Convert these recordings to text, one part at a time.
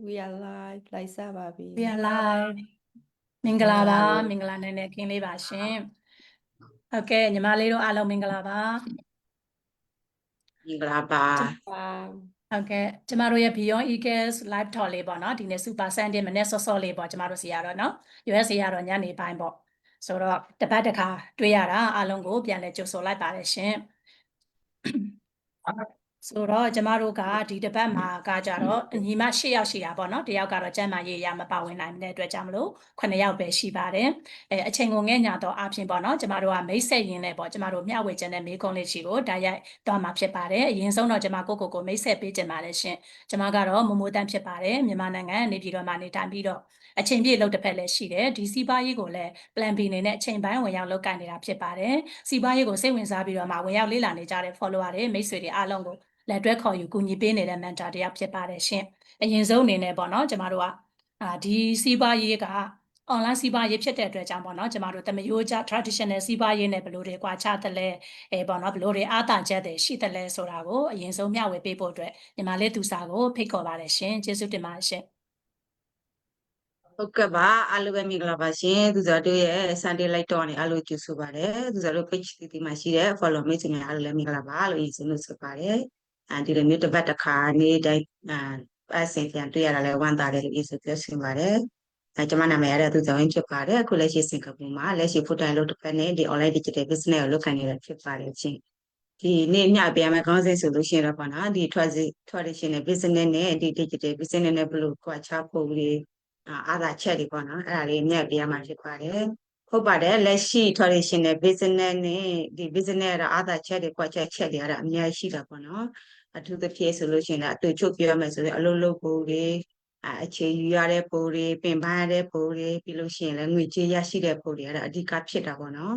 we are live လိုက်စားပါပြီ We are live မင်္ဂလာပါမင်္ဂလာနဲ့ခင်းလေးပါရှင်ဟုတ်ကဲ့ညီမလေးတို့အားလုံးမင်္ဂလာပါမင်္ဂလာပါဟုတ်ကဲ့ကျမတို့ရဲ့ Beyond Eagles live talk လေးပေါ့နော်ဒီနေ့ Super Sunday မနေ့စောစောလေးပေါ့ကျမတို့စီရတော့နော် US ရတော့ညနေပိုင်းပေါ့ဆိုတော့တပတ်တစ်ခါတွေ့ရတာအားလုံးကိုပြန်လဲကြိုဆိုလိုက်ပါတယ်ရှင်ဆိုတော့ကျမတို့ကဒီတစ်ပတ်မှာကကြတော့ညီမ၈ယောက်ရှိတာပေါ့နော်တယောက်ကတော့ကျန်းမာရေးရမပါဝင်နိုင်တဲ့အတွက်ကြောင့်မလို့9ယောက်ပဲရှိပါတယ်အချိန်ကိုငဲ့ညာတော့အပြင်ပေါ့နော်ကျမတို့ကမိတ်ဆက်ရင်းနဲ့ပေါ့ကျမတို့မျှဝေခြင်းနဲ့မေးခွန်းလေးရှိကိုတိုက်ရိုက်သွားမှာဖြစ်ပါတယ်အရင်ဆုံးတော့ကျမကိုမိတ်ဆက်ပေးခြင်းပါတယ်ရှင်ကျမကတော့မမိုးတန်းဖြစ်ပါတယ်မြန်မာနိုင်ငံနေပြည်တော်မှာနေထိုင်ပြီးတော့အချိန်ပြည့်လောက်တစ်ဖက်လည်းရှိတယ်ဒီစီးပွားရေးကိုလည်း plan B နေနဲ့အချိန်ပိုင်းဝင်ရောက်လုပ်ကိုင်နေတာဖြစ်ပါတယ်စီးပွားရေးကိုစိတ်ဝင်စားပြီးတော့မှဝင်ရောက်လေ့လာနေကြတဲ့ follower တွေမိတ်ဆွေတွေအားလုံးကိုလက်တွဲခေါ်ယူကူညီပေးနေတဲ့ mentor တယောက်ဖြစ်ပါတယ်ရှင်အရင်ဆုံးအနေနဲ့ပေါ့နော်ကျမတို့ကဒီစီးပွားရေးက online စီးပွားရေးဖြစ်တဲ့အတွက်ကြောင့်ပေါ့နော်ကျမတို့တမယိုးကြ traditional စီးပွားရေးနဲ့ဘယ်လိုတွေကွာခြားတယ်လဲပေါ့နော်ဘယ်လိုတွေအားသာချက်တွေရှိတယ်လဲဆိုတာကိုအရင်ဆုံးမျှဝေပေးဖို့အတွက်ညီမလေးသူစာကိုဖိတ်ခေါ်ပါတယ်ရှင်ကျေးဇူးတင်ပါတယ်ရှင်ဟုတ်ကဲ့ပါအားလုံးပဲမင်္ဂလာပါရှင်သူစားတို့ရဲ့ Sunday Light တော့နေအားလုံးကြိုဆိုပါတယ်သူစားတို့ page တီမှာရှိတဲ့ follow မိတ်ဆွေများအားလုံးလည်းမင်္ဂလာပါလို့ရည်စလို့ဆိုပါတယ်ဒီလိုမျိုးတစ်ပတ်တစ်ခါနေ့တိုင်းအဆင်ပြန်တွေ့ရတာလည်းဝမ်းသာတယ်လို့ရည်စပြောရှင်ပါတယ်ကျွန်မနာမည်ရတဲ့သူစားဝင်ဖြစ်ပါတယ်အခုလက်ရှိစင်ကာပူမှာလက်ရှိ full time လုပ်တစ်ဖက်နဲ့ဒီ online digital business ကိုလုပ်ကိုင်နေတာဖြစ်ပါတယ်ရှင်ဒီနေ့ညပြန်မယ်ခေါင်းစဉ်ဆိုလို့ရှိရင်တော့ပေါ့နော်ဒီ traditional business နဲ့ဒီ digital business နဲ့ဘယ်လိုကွာခြားဖို့လဲအားသာချက်တွေပေါ့နော်အဲ့ဒါလေးမြတ်ပြရမှာဖြစ်ပါတယ်ဟုတ်ပါတယ်လက်ရှိ traditional business နဲ့ဒီ business ကတော့အားသာချက်တွေကွာချက်တွေအဲ့ဒါအများကြီးရှိတာပေါ့နော်အထူးသဖြင့်ဆိုလို့ရှိရင်အတူချုပ်ပြောမယ်ဆိုရင်အလုပ်လုပ်ဖို့တွေအခြေယူရတဲ့ပုံတွေပင်ပန်းရတဲ့ပုံတွေပြီးလို့ရှိရင်လည်းငွေကြေးရရှိတဲ့ပုံတွေအဲ့ဒါအဓိကဖြစ်တာပေါ့နော်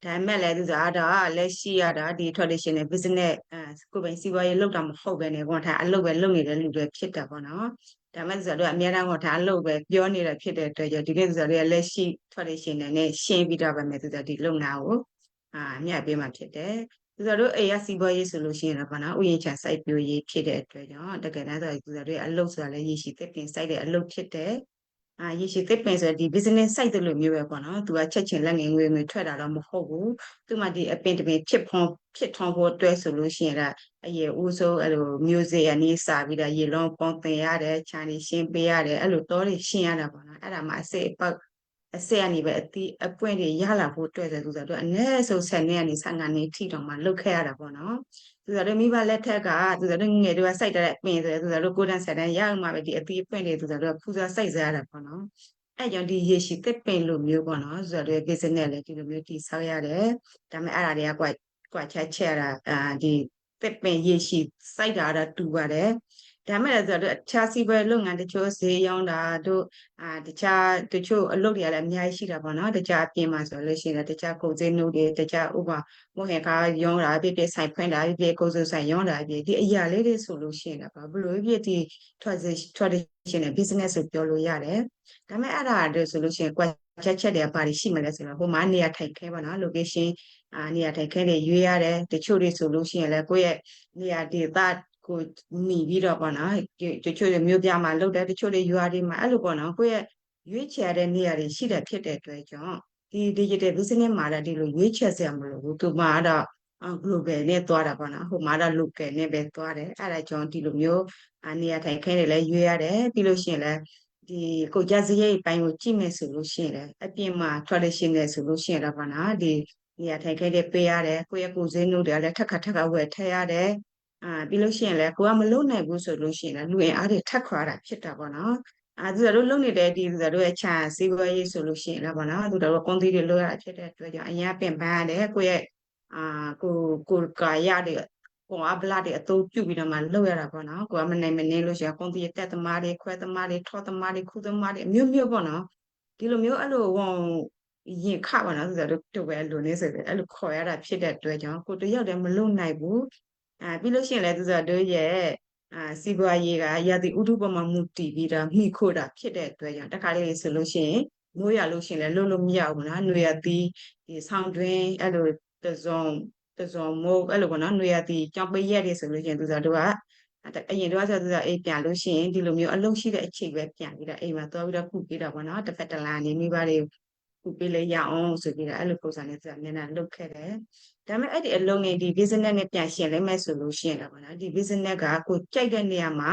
ဒါပေမဲ့လည်းသူစားတော့လက်ရှိရတာဒီ traditional business ကိုယ်ပိုင်စီးပွားရေးလုပ်တာမဟုတ်ပဲねကွာထားအလုပ်ပဲလုပ်နေတဲ့လူတွေဖြစ်တာပေါ့နော်ဒါမဲ့ဆိုတော့အများအားကွာထားအလုပ်ပဲပြောနေတာဖြစ်တဲ့အတွက်ကြောင့်ဒီနေ့ဆိုတော့လက်ရှိ traditional နဲ့ရှင်းပြီးတော့ပဲမယ်သူစားဒီလုံနာကိုအမြတ်ပေးမှဖြစ်တယ်သူစားတို့အေးရစီးပွားရေးဆိုလို့ရှိရင်တော့ပေါ့နော်ဥယျာဉ်ချစိုက်ပျိုးရေးဖြစ်တဲ့အတွက်ကြောင့်တကယ်တမ်းဆိုသူစားတို့အလုပ်ဆိုတာလည်းရည်ရှိသက်ပင်စိုက်တဲ့အလုပ်ဖြစ်တယ်ရရှိသစ်ပင်ဆိုဒီ business site တို့လိုမျိုးပဲပေါ့နော်သူကချက်ချင်းလက်ငယ်ငွေထွက်တာတော့မဟုတ်ဘူးသူမှဒီအပင်တပင်ဖြစ်ထွန်းဖို့အတွက်ဆိုလို့ရှိရင်အရေဦးဆုံးအဲ့လိုမျိုးစေ့အနည်းစာပြီးတော့ရေလုံးပုံသင်ရတယ်ခြံနေရှင်းပေးရတယ်အဲ့လိုတောတွေရှင်းရတာပေါ့နော်အဲ့ဒါမှအစစ်ကနေပဲအပွင့်တွေရလာဖို့အတွက်ဆိုသူဆိုတော့အနည်းဆုံး10နှစ်ကနေ15နှစ်ထိတောင်မှလုတ်ခဲ့ရတာပေါ့နော်သူဆိုတော့မိဘလက်ထက်ကသူဆိုတော့ငယ်တွေကစိုက်တဲ့အပင်ဆိုသူဆိုတော့ကိုတန်းဆက်တန်းရအောင်မှပဲဒီအသီးအပွင့်တွေသူဆိုတော့ဖူးစားစိုက်စားရတာပေါ့နော်အဲ့ကြောင့်ဒီရေရှိသစ်ပင်လိုမျိုးပေါ့နော်ဆိုတော့ business လည်းဒီလိုမျိုးတည်ဆောက်ရတယ်ဒါပေမဲ့အဲ့ဒါတွေကကွာချက်ရတာဒီသစ်ပင်ရေရှိစိုက်တာတော့တူပါတယ်ဒါမဲ့လည်းဆိုတော့အခြားစီးပွားရေးလုပ်ငန်းတချို့ဈေးရောင်းတာတို့တခြားတချို့အလုပ်တွေလည်းအများကြီးရှိတာပေါ့နော်တခြားအပြင်မှာဆိုလို့ရှိရင်တခြားကုန်စည်နှုန်းတွေတခြားဥပမာမိုဟင်ကားရောင်းတာပြဆိုင်ဖွင့်တာပြကိုစုဆိုင်ရောင်းတာပြဒီအရာလေးတွေဆိုလို့ရှိရင်တော့ဘလို့ပြဒီ traditional business ဆိုပြောလို့ရတယ်ဒါမဲ့အဲ့ဒါတို့ဆိုလို့ရှိရင်ကွာချက်တွေကဘာတွေရှိမလဲဆိုတော့ဟိုမှာနေရာထိုင်ခဲပေါ့နော် location နေရာထိုင်ခဲတွေရွေးရတယ်တချို့တွေဆိုလို့ရှိရင်လည်းကိုယ့်ရဲ့နေရာဒေသကိုหนีပြီးတော့ပေါ့နော်တချို့မျိုးပြမှာလောက်တယ်တချို့တွေရွာတွေမှာအဲ့လိုပေါ့နော်ကိုယ့်ရဲ့ရွေးချယ်တဲ့နေရာတွေရှိတဲ့ဖြစ်တဲ့အတွက်ကြောင့်ဒီ digital business မှာတော့ဒီလိုရွေးချယ်စရာမလိုဘူးသူမှာတော့global နဲ့သွားတာပေါ့နော်ဟိုမှာတော့ local နဲ့ပဲသွားတယ်အဲ့ဒါကြောင့်ဒီလိုမျိုးနေရာထိုင်ခဲတွေလည်းရွေးရတယ်ပြီးလို့ရှိရင်လည်းဒီကိုကြစရိတ်ပိုင်းကိုကြည့်မယ်ဆိုလို့ရှိရင်လည်းအပြင်မှာ traditional ဆိုလို့ရှိရင်တော့ပေါ့နော်ဒီနေရာထိုင်ခဲတွေပေးရတယ်ကိုယ့်ရဲ့ကိုယ်စင်းတို့တွေလည်းထက်ဝယ်ထည့်ရတယ်ပြီးလို့ရှိရင်လည်းကိုကမလုံနိုင်ဘူးဆိုလို့ရှိရင်လည်းလူအင်အားတွေထက်ခွာတာဖြစ်တာပေါ့နော်သူတို့လုံနေတဲ့ဒီသူတို့ရဲ့ခြံစီးပွားရေးဆိုလို့ရှိရင်လည်းပေါ့နော်သူတို့ကွန်တီတွေလုပ်ရတာဖြစ်တဲ့အတွက်ကြောင့်အရင်ပင်ပန်းရတယ်ကိုယ့်ရဲ့ကိုကာရတွေကိုအပလာတွေအသုံးပြုပြီးတော့မှလုပ်ရတာပေါ့နော်ကိုကမနိုင်မနေလို့ရှိရင်ကွန်တီတက်သမားတွေခွဲသမားတွေထောသမားတွေခုသမားတွေအမျိုးမျိုးပေါ့နော်ဒီလိုမျိုးအဲ့လိုရင်ခပါနော်သူတို့တူပဲလူနေဆိုပြီးအဲ့လိုခေါ်ရတာဖြစ်တဲ့အတွက်ကြောင့်ကိုတယောက်တည်းမလုံနိုင်ဘူးပြီးလို့ရှိရင်လည်းသူတို့ရဲ့စီးပွားရေးကရာသီဥတုပေါ်မှာမူတည်ပြီးတော့မိခိုးတာဖြစ်တဲ့အတွက်ကြောင့်တခါလေးဆိုလို့ရှိရင်မိုးရလို့ရှိရင်လည်းလုံလို့မရဘူးနော်နွေရာသီဒီဆောင်းတွင်းအဲ့လိုတစုံမိုးအဲ့လိုပေါ့နော်နွေရာသီကြောင်ပိရက်တွေဆိုလို့ရှိရင်သူတို့က အရင်တော့ဆိုတော့အေးပြန်လို့ရှိရင်ဒီလိုမျိုးအလုံးရှိတဲ့အချိန်ပဲပြန်ပြီးတော့အိမ်မှာသွားပြီးတော့ခုပေးတာပေါ့နော်တစ်ဖက်တစ်လမ်းနေမိဘတွေခုပေးလေရအောင်ဆိုပြီးတော့အဲ့လိုပုံစံနဲ့သူကနည်းနည်းလုပ်ခဲ့တယ်ဒါပေမဲ့အဲ့ဒီအလုံးနဲ့ဒီ business နဲ့ပြန်ရှင်းလိုက်မဲ့ဆိုလို့ရှိရင်တော့ပေါ့နော်ဒီ business ကကိုကြိုက်တဲ့နေရာမှာ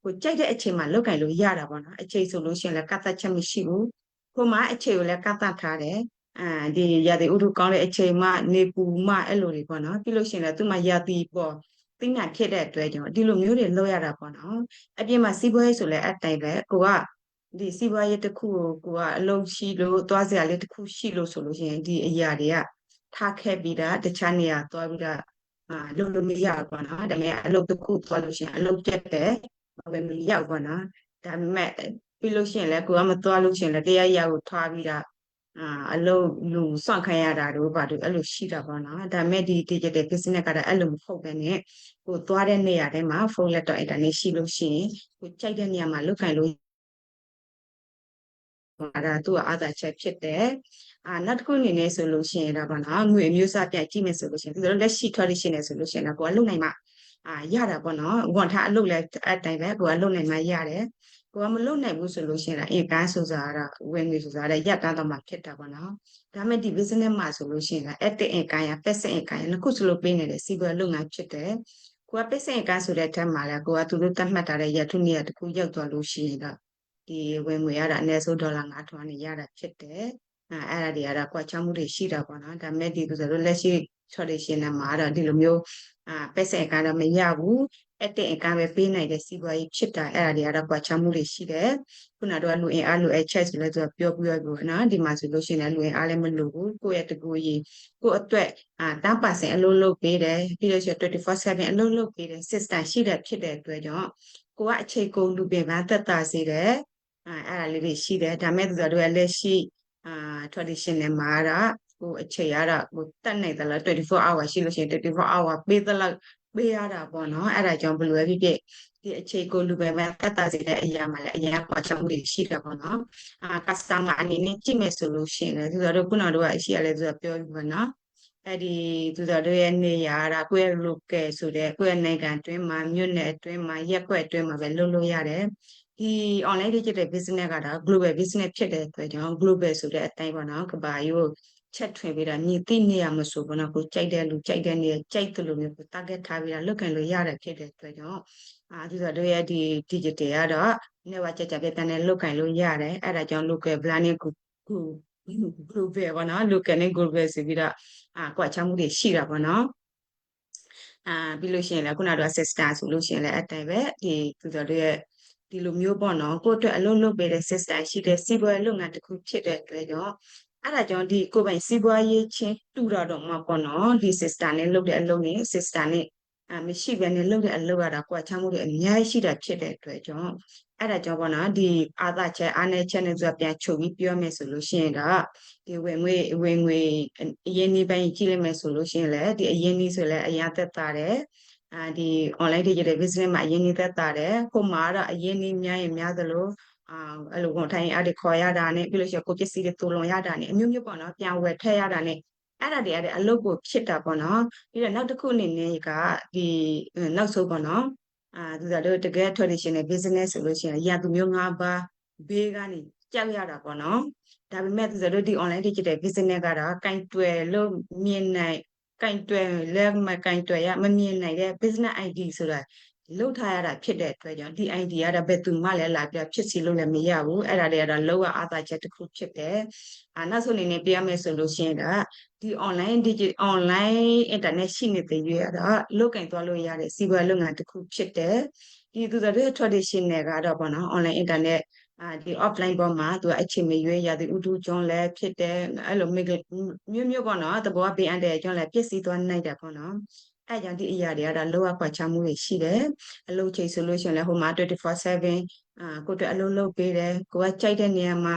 ကိုကြိုက်တဲ့အချိန်မှာလုပ်ကင်လို့ရတာပေါ့နော်အချိန်ဆိုလို့ရှိရင်လည်းကတ်သက်ချက်မရှိဘူးကိုမှအချိန်ကိုလည်းကတ်သက်ထားတယ်ဒီရာသီဥတုကောင်းတဲ့အချိန်မှနေပူမှအဲ့လိုတွေပေါ့နော်ပြီးလို့ရှိရင်လည်းသူ့မှာရာသီပေါ့သိမှဖြစ်တဲ့အတွက်ကြောင့်ဒီလိုမျိုးတွေလုပ်ရတာပေါ့နော်အပြင်မှာစီးပွားရေးဆိုလည်းအတိုင်းပဲကိုကဒီစီးပွားရေးတစ်ခုကိုကအလုံးရှိလို့သွားစရာလေးတစ်ခုရှိလို့ဆိုလို့ရှိရင်ဒီအရာတွေကထားခဲ့ပြီးတာတခြားနေရာသွားပြီးတော့လုပ်လို့မရဘူးပေါ့နော်ဒါပေမဲ့အလုပ်တစ်ခုသွားလို့ရှိရင်အလုပ်ပြတ်တယ်ဘယ်မရောက်ပေါ့နော်ဒါပေမဲ့ပြီးလို့ရှိရင်လည်းကိုကမသွားလို့ရှိရင်လည်းတရားရကိုထားပြီးတော့အလုပ်လူစွန့်ခိုင်းရတာတို့ဘာတို့အဲ့လိုရှိတာပေါ့နော်ဒါပေမဲ့ဒီ digital business ကတော့အဲ့လိုမဟုတ်ပဲနဲ့ကိုသွားတဲ့နေရာတိုင်းမှာဖုန်းလက်တော့အင်တာနက်ရှိလို့ရှိရင်ကိုကြိုက်တဲ့နေရာမှာလုပ်ခိုင်းလို့အဲ့ဒါသူ့အားသာချက်ဖြစ်တယ်နောက်တစ်ခုအနေနဲ့ဆိုလို့ရှိရင်တော့ဗောနော်ငွေအမျိုးအစားပြန်ကြည့်မယ်ဆိုလို့ရှိရင်ဒီလိုလက်ရှိ traditional ဆိုလို့ရှိရင်တော့ကိုကလုံနိုင်မှရတာပေါ့နော်ဝန်ထမ်းအလုပ်လည်းအတိုင်းပဲကိုကလုံနိုင်မှရတယ်ကိုကမလုံနိုင်ဘူးဆိုလို့ရှိရင်အင်ကန်းဆိုတာကတော့ဝင်ငွေဆိုတာလည်းရပ်တန်းတော့မှဖြစ်တာပေါ့နော်ဒါမဲ့ဒီ business မှာဆိုလို့ရှိရင် active income ရ passive income ရနှစ်ခုစလုံးပေးနေတဲ့စီးပွားလုပ်ငန်းဖြစ်တယ်ကိုက passive income ဆိုတဲ့အထက်မှာလည်းကိုကသူတို့တတ်မှတ်ထားတဲ့ရထုနေရတစ်ခုရောက်သွားလို့ရှိရင်တော့ဒီဝင်ငွေရတာအနည်းဆုံးဒေါ်လာ9,000နဲ့ရတာဖြစ်တယ်အဲ့ဒါတွေကတော့ကွာခြားမှုတွေရှိတာပေါ့နော်ဒါမဲ့ဒီဆိုတော့လက်ရှိ traditional မှာတော့ဒီလိုမျိုးpassive income တော့မရဘူး active income ပဲပေးနိုင်တဲ့စီးပွားရေးဖြစ်တာအဲ့ဒါတွေကတော့ကွာခြားမှုတွေရှိတယ်ခုနကတော့လူအင်အားလူအချက်ဆိုလဲသူကပြောပြီးတော့နော်ဒီမှာဆိုလို့ရှိရင်လည်းလူအင်အားလည်းမလိုဘူးကိုယ့်ရဲ့တကူကြီးကိုယ့်အတွက်10%အလုံးလုပ်ပေးတယ်ပြီးလို့ရှိရင်24/7အလုံးလုပ်ပေးတယ် system ရှိတဲ့ဖြစ်တဲ့အတွက်ကြောင့်ကိုကအချိန်ကုန်လူပင်ပန်းသက်သာစေတယ်အဲ့ဒါလေးတွေရှိတယ်ဒါမဲ့သူတို့ကလက်ရှိtraditional မှာတော့ကိုအချိန်ရတော့ကိုတက်နေတယ်လား24 hour ရှိလို့ရှိရင်24 hour ပေးသလောက်ပေးရတာပေါ့နော်အဲ့ဒါကြောင့်ဘယ်လိုပဲဖြစ်ဖြစ်ဒီအခြေကိုလူပဲတက်တာစီတဲ့အရာမှာလည်းအရင်ပေါ်ချမှုတွေရှိတာပေါ့နော်customer အနေနဲ့ကြည့်မယ်ဆိုလို့ရှိရင်လည်းသူတို့ခုနကတော့အရှိရလဲသူကပြောပြီးပေါ့နော်အဲ့ဒီသူတို့ရဲ့နေရာကကိုယ့်ရဲ့ local ဆိုတဲ့ကိုယ့်ရဲ့နိုင်ငံအတွင်းမှာမြို့နယ်အတွင်းမှာရပ်ကွက်အတွင်းမှာပဲလုပ်လို့ရတယ်ဒီ online digital business ကတော့ global business ဖြစ်တဲ့အတွက်ကြောင့် global ဆိုတဲ့အတိုင်းပေါ့နော်ကဘာရိုးချက်ထွင်ပြီးတော့မြည်သိနေရမဆိုပေါ့နော်ကိုကြိုက်တဲ့လူကြိုက်တဲ့နေရာကြိုက်တယ်လို့မျိုးကို target ထားပြီးတော့လုပ်ခံလို့ရတယ်ဖြစ်တဲ့အတွက်ကြောင့်သူတို့ရဲ့ဒီ digital ကတော့ network ကြကြပြပြနဲ့လုပ်ခံလို့ရတယ်အဲ့ဒါကြောင့် local branding ကို global ပေါ့နော် local နဲ့ global ဆိုပြီးတော့ကွာခြားမှုတွေရှိတာပေါ့နော်ပြီးလို့ရှိရင်လည်းခုနကတော့ sister ဆိုလို့ရှိရင်လည်းအတိုင်းပဲဒီသူတို့ရဲ့ဒီလိုမျိုးပေါ့နော်ကိုယ့်အတွက်အလုပ်လုပ်ပေးတဲ့ sister ရှိတဲ့စီးပွားရေးလုပ်ငန်းတစ်ခုဖြစ်တဲ့အတွက်ကြောင့်အဲ့ဒါကြောင့်ဒီကိုယ်ပိုင်စီးပွားရေးချင်းတူတာတော့မှပေါ့နော်ဒီ sister နဲ့လုပ်တဲ့အလုပ်နဲ့ sister နဲ့မရှိဘဲနဲ့လုပ်တဲ့အလုပ်ကတော့ကွာခြားမှုတွေအများကြီးရှိတာဖြစ်တဲ့အတွက်ကြောင့်အဲ့ဒါကြောင့်ပေါ့နော်ဒီအာသာချက်အားနဲ့ချက်နဲ့ဆိုပြန်ချုပ်ပြီးပြောမယ်ဆိုလို့ရှိရင်တော့ဒီဝင်ငွေအရင်နေ့ပိုင်းကြည့်လိုက်မယ်ဆိုလို့ရှိရင်လည်းဒီအရင်နေ့ဆိုလည်းအရင်သက်သာတယ်ဒီ online digital business မှာအရင်နေ့သက်သာတယ်ခုမှတော့အရင်နေ့များရင်များသလိုအဲ့လိုဝန်ထိုင်အားတွေခေါ်ရတာနဲ့ပြီးလို့ရှိရင်ကိုပစ္စည်းတွေတူလွန်ရတာနဲ့အမျိုးမျိုးပေါ့နော်ပြန်ဝယ်ထည့်ရတာနဲ့အဲ့ဒါတွေအဲ့အလုပ်ကိုဖြစ်တာပေါ့နော်ပြီးတော့နောက်တစ်ခုအနေနဲ့ကဒီနောက်ဆုံးပေါ့နော်သူတို့တကယ် traditional business ဆိုလို့ရှိရင်ရန်သူမျိုး၅ပါးဘေးကနေကြောက်ရတာပေါ့နော်ဒါပေမဲ့သူတို့ဒီ online digital business ကတော့ကင်တွယ်လို့မြင်နိုင်ကင်တွယ်လည်းမကင်တွယ်ရမမြင်နိုင်တဲ့ business ID ဆိုတာလုပ်ထားရတာဖြစ်တဲ့အတွက်ကြောင့်ဒီ ID ကတော့ဘယ်သူမှလည်းလာပြဖြစ်စီလို့လည်းမရဘူးအဲ့ဒါတွေကတော့လောကအားသာချက်တစ်ခုဖြစ်တယ်နောက်ဆုံးအနေနဲ့ပြရမယ်ဆိုလို့ရှိရင်ဒါဒီ online internet ရှိနေတဲ့ရွေးရတော့လုတ်ကင်သွားလို့ရတဲ့စီးပွားလုပ်ငန်းတစ်ခုဖြစ်တယ်ဒီသူတို့ရဲ့ traditional ကတော့ပေါ့နော် online internet ဒီ offline ပေါ်မှာသူကအချိန်မရွေးရသည်ဥတုကျွန်းလည်းဖြစ်တယ်အဲ့လိုမျိုးပေါ့နော်တဘောဘေးအန်တဲ့ကျွန်းလည်းပြည့်စည်သွားနိုင်တယ်ပေါ့နော်အဲ့ကြောင့်ဒီအရာတွေကတော့လောကခွာချမှုတွေရှိတယ်အလုပ်ချိန်ဆိုလို့ရှိရင်လည်းဟိုမှာ24/7ကိုတို့အလုပ်လုပ်ပေးတယ်ကိုကကြိုက်တဲ့နေရာမှာ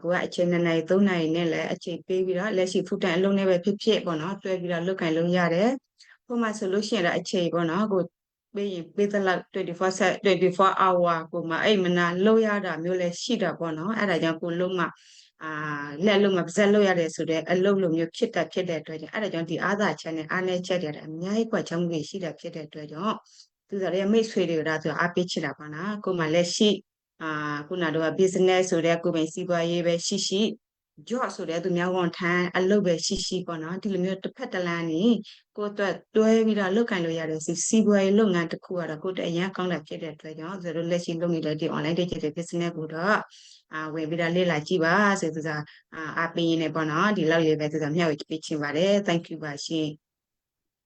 ကိုကအချိန်2 နာရီ3 နာရီနဲ့လည်းအချိန်ပေးပြီးတော့လက်ရှိ full time အလုပ်နဲ့ပဲဖြစ်ဖြစ်ပေါ့နော်တွဲပြီးတော့လုပ်ခိုင်းလို့ရတယ်ဟိုမှာဆိုလို့ရှိရင်တော့အချိန်ပေါ့နော်ကိုပေးရင်ပေးသလောက်24 hour ကိုမှအဲ့မနာလုပ်ရတာမျိုးလည်းရှိတာပေါ့နော်အဲ့ဒါကြောင့်ကိုလုံးမှလက်လုံးမှာပါဇက်လုပ်ရတယ်ဆိုတော့အလုပ်လိုမျိုးဖြစ်တဲ့အတွက်ကြောင့်အဲ့ဒါကြောင့်ဒီအားသာချက်နဲ့အားနည်းချက်တွေအများကြီးကွာခြားမှုတွေရှိတာဖြစ်တဲ့အတွက်ကြောင့် သူတို့ရဲ့မိတ်ဆွေတွေကဒါဆိုအားပေးချင်တာပါနော်ကိုမှလက်ရှိခုနတော့ business ဆိုတဲ့ကိုယ်ပိုင်စီးပွားရေးပဲရှိ job ဆိုတဲ့သူများဝန်ထမ်းအလုပ်ပဲရှိပေါ့နော်ဒီလိုမျိုးတစ်ဖက်တစ်လမ်းနေကိုအတွက်တွဲပြီးတော့လုပ်ကင်လို့ရတယ်စီးပွားရေးလုပ်ငန်းတစ်ခုကတော့ကိုယ်တအရင်ကောင်းတာဖြစ်တဲ့အတွက်ကြောင့်ကျွန်တော်လက်ရှိလုပ်နေတဲ့ဒီ online digital business ကိုတော့ဝင်ပြီးတော့လေ့လာကြည့်ပါဆိုသူကအားပေးရင်းနဲ့ပေါ့နော်ဒီလောက်ရေးပဲသူကမျှဝေပေးချင်ပါတယ် thank you ပါရှင်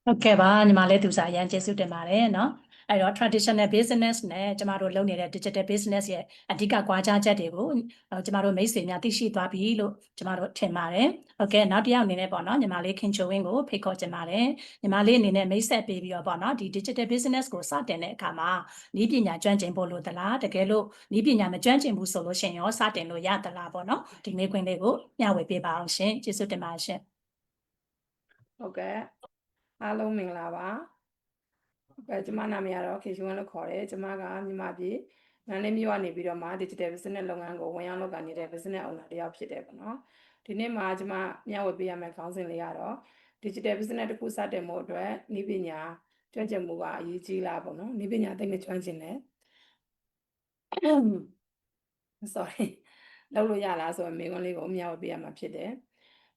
ဟုတ်ကဲ့ပါညီမလေးသူစားအရန်ကျေးဇူးတင်ပါတယ်เนาะအဲ့တော့ traditional business နဲ့ကျမတို့လုပ်နေတဲ့ digital business ရဲ့အဓိကကွာခြားချက်တွေကိုကျမတို့မိတ်ဆွေများသိရှိသွားပြီလို့ကျမတို့ထင်ပါတယ်ဟုတ်ကဲ့နောက်တစ်ယောက်အနေနဲ့ပေါ့နော်ညီမလေးခင်ချိုဝင်းကိုဖိတ်ခေါ်ချင်ပါတယ်ညီမလေးအနေနဲ့မိတ်ဆက်ပေးပြီးတော့ပေါ့နော်ဒီ digital business ကိုစတင်တဲ့အခါမှာနည်းပညာကျွမ်းကျင်ဖို့လိုသလားတကယ်လို့နည်းပညာမကျွမ်းကျင်ဘူးဆိုလို့ရှိရင်ရောစတင်လို့ရသလားပေါ့နော်ဒီမေးခွန်းလေးကိုမျှဝေပေးပါအောင်ရှင်ကျေးဇူးတင်ပါရှင် ဟုတ်ကဲ့အားလုံးမင်္ဂလာပါဟုတ်ကဲ့ကျွန်မနာမည်ကတော့ခေရှုံးလို့ခေါ်တယ်ကျွန်မကမြန်မာပြည်မန္တလေးမြို့ကနေပြီးတော့မှ digital business လုပ်ငန်းကိုဝင်ရောက်လုပ်ကိုင်နေတဲ့ business owner တယောက်ဖြစ်တယ်ပေါ့နော်ဒီနေ့မှာကျွန်မမျှဝေပေးရမယ့်ခေါင်းစဉ်လေးကတော့ digital business တစ်ခုစတင်ဖို့အတွက်နည်းပညာကျွမ်းကျင်မှုကအရေးကြီးလားပေါ့နော်နည်းပညာသိမကျွမ်းကျင်တယ် sorry လုပ်လို့ရလားဆိုရင်မိခွန်းလေးကိုမျှဝေပေးရမှာဖြစ်တယ်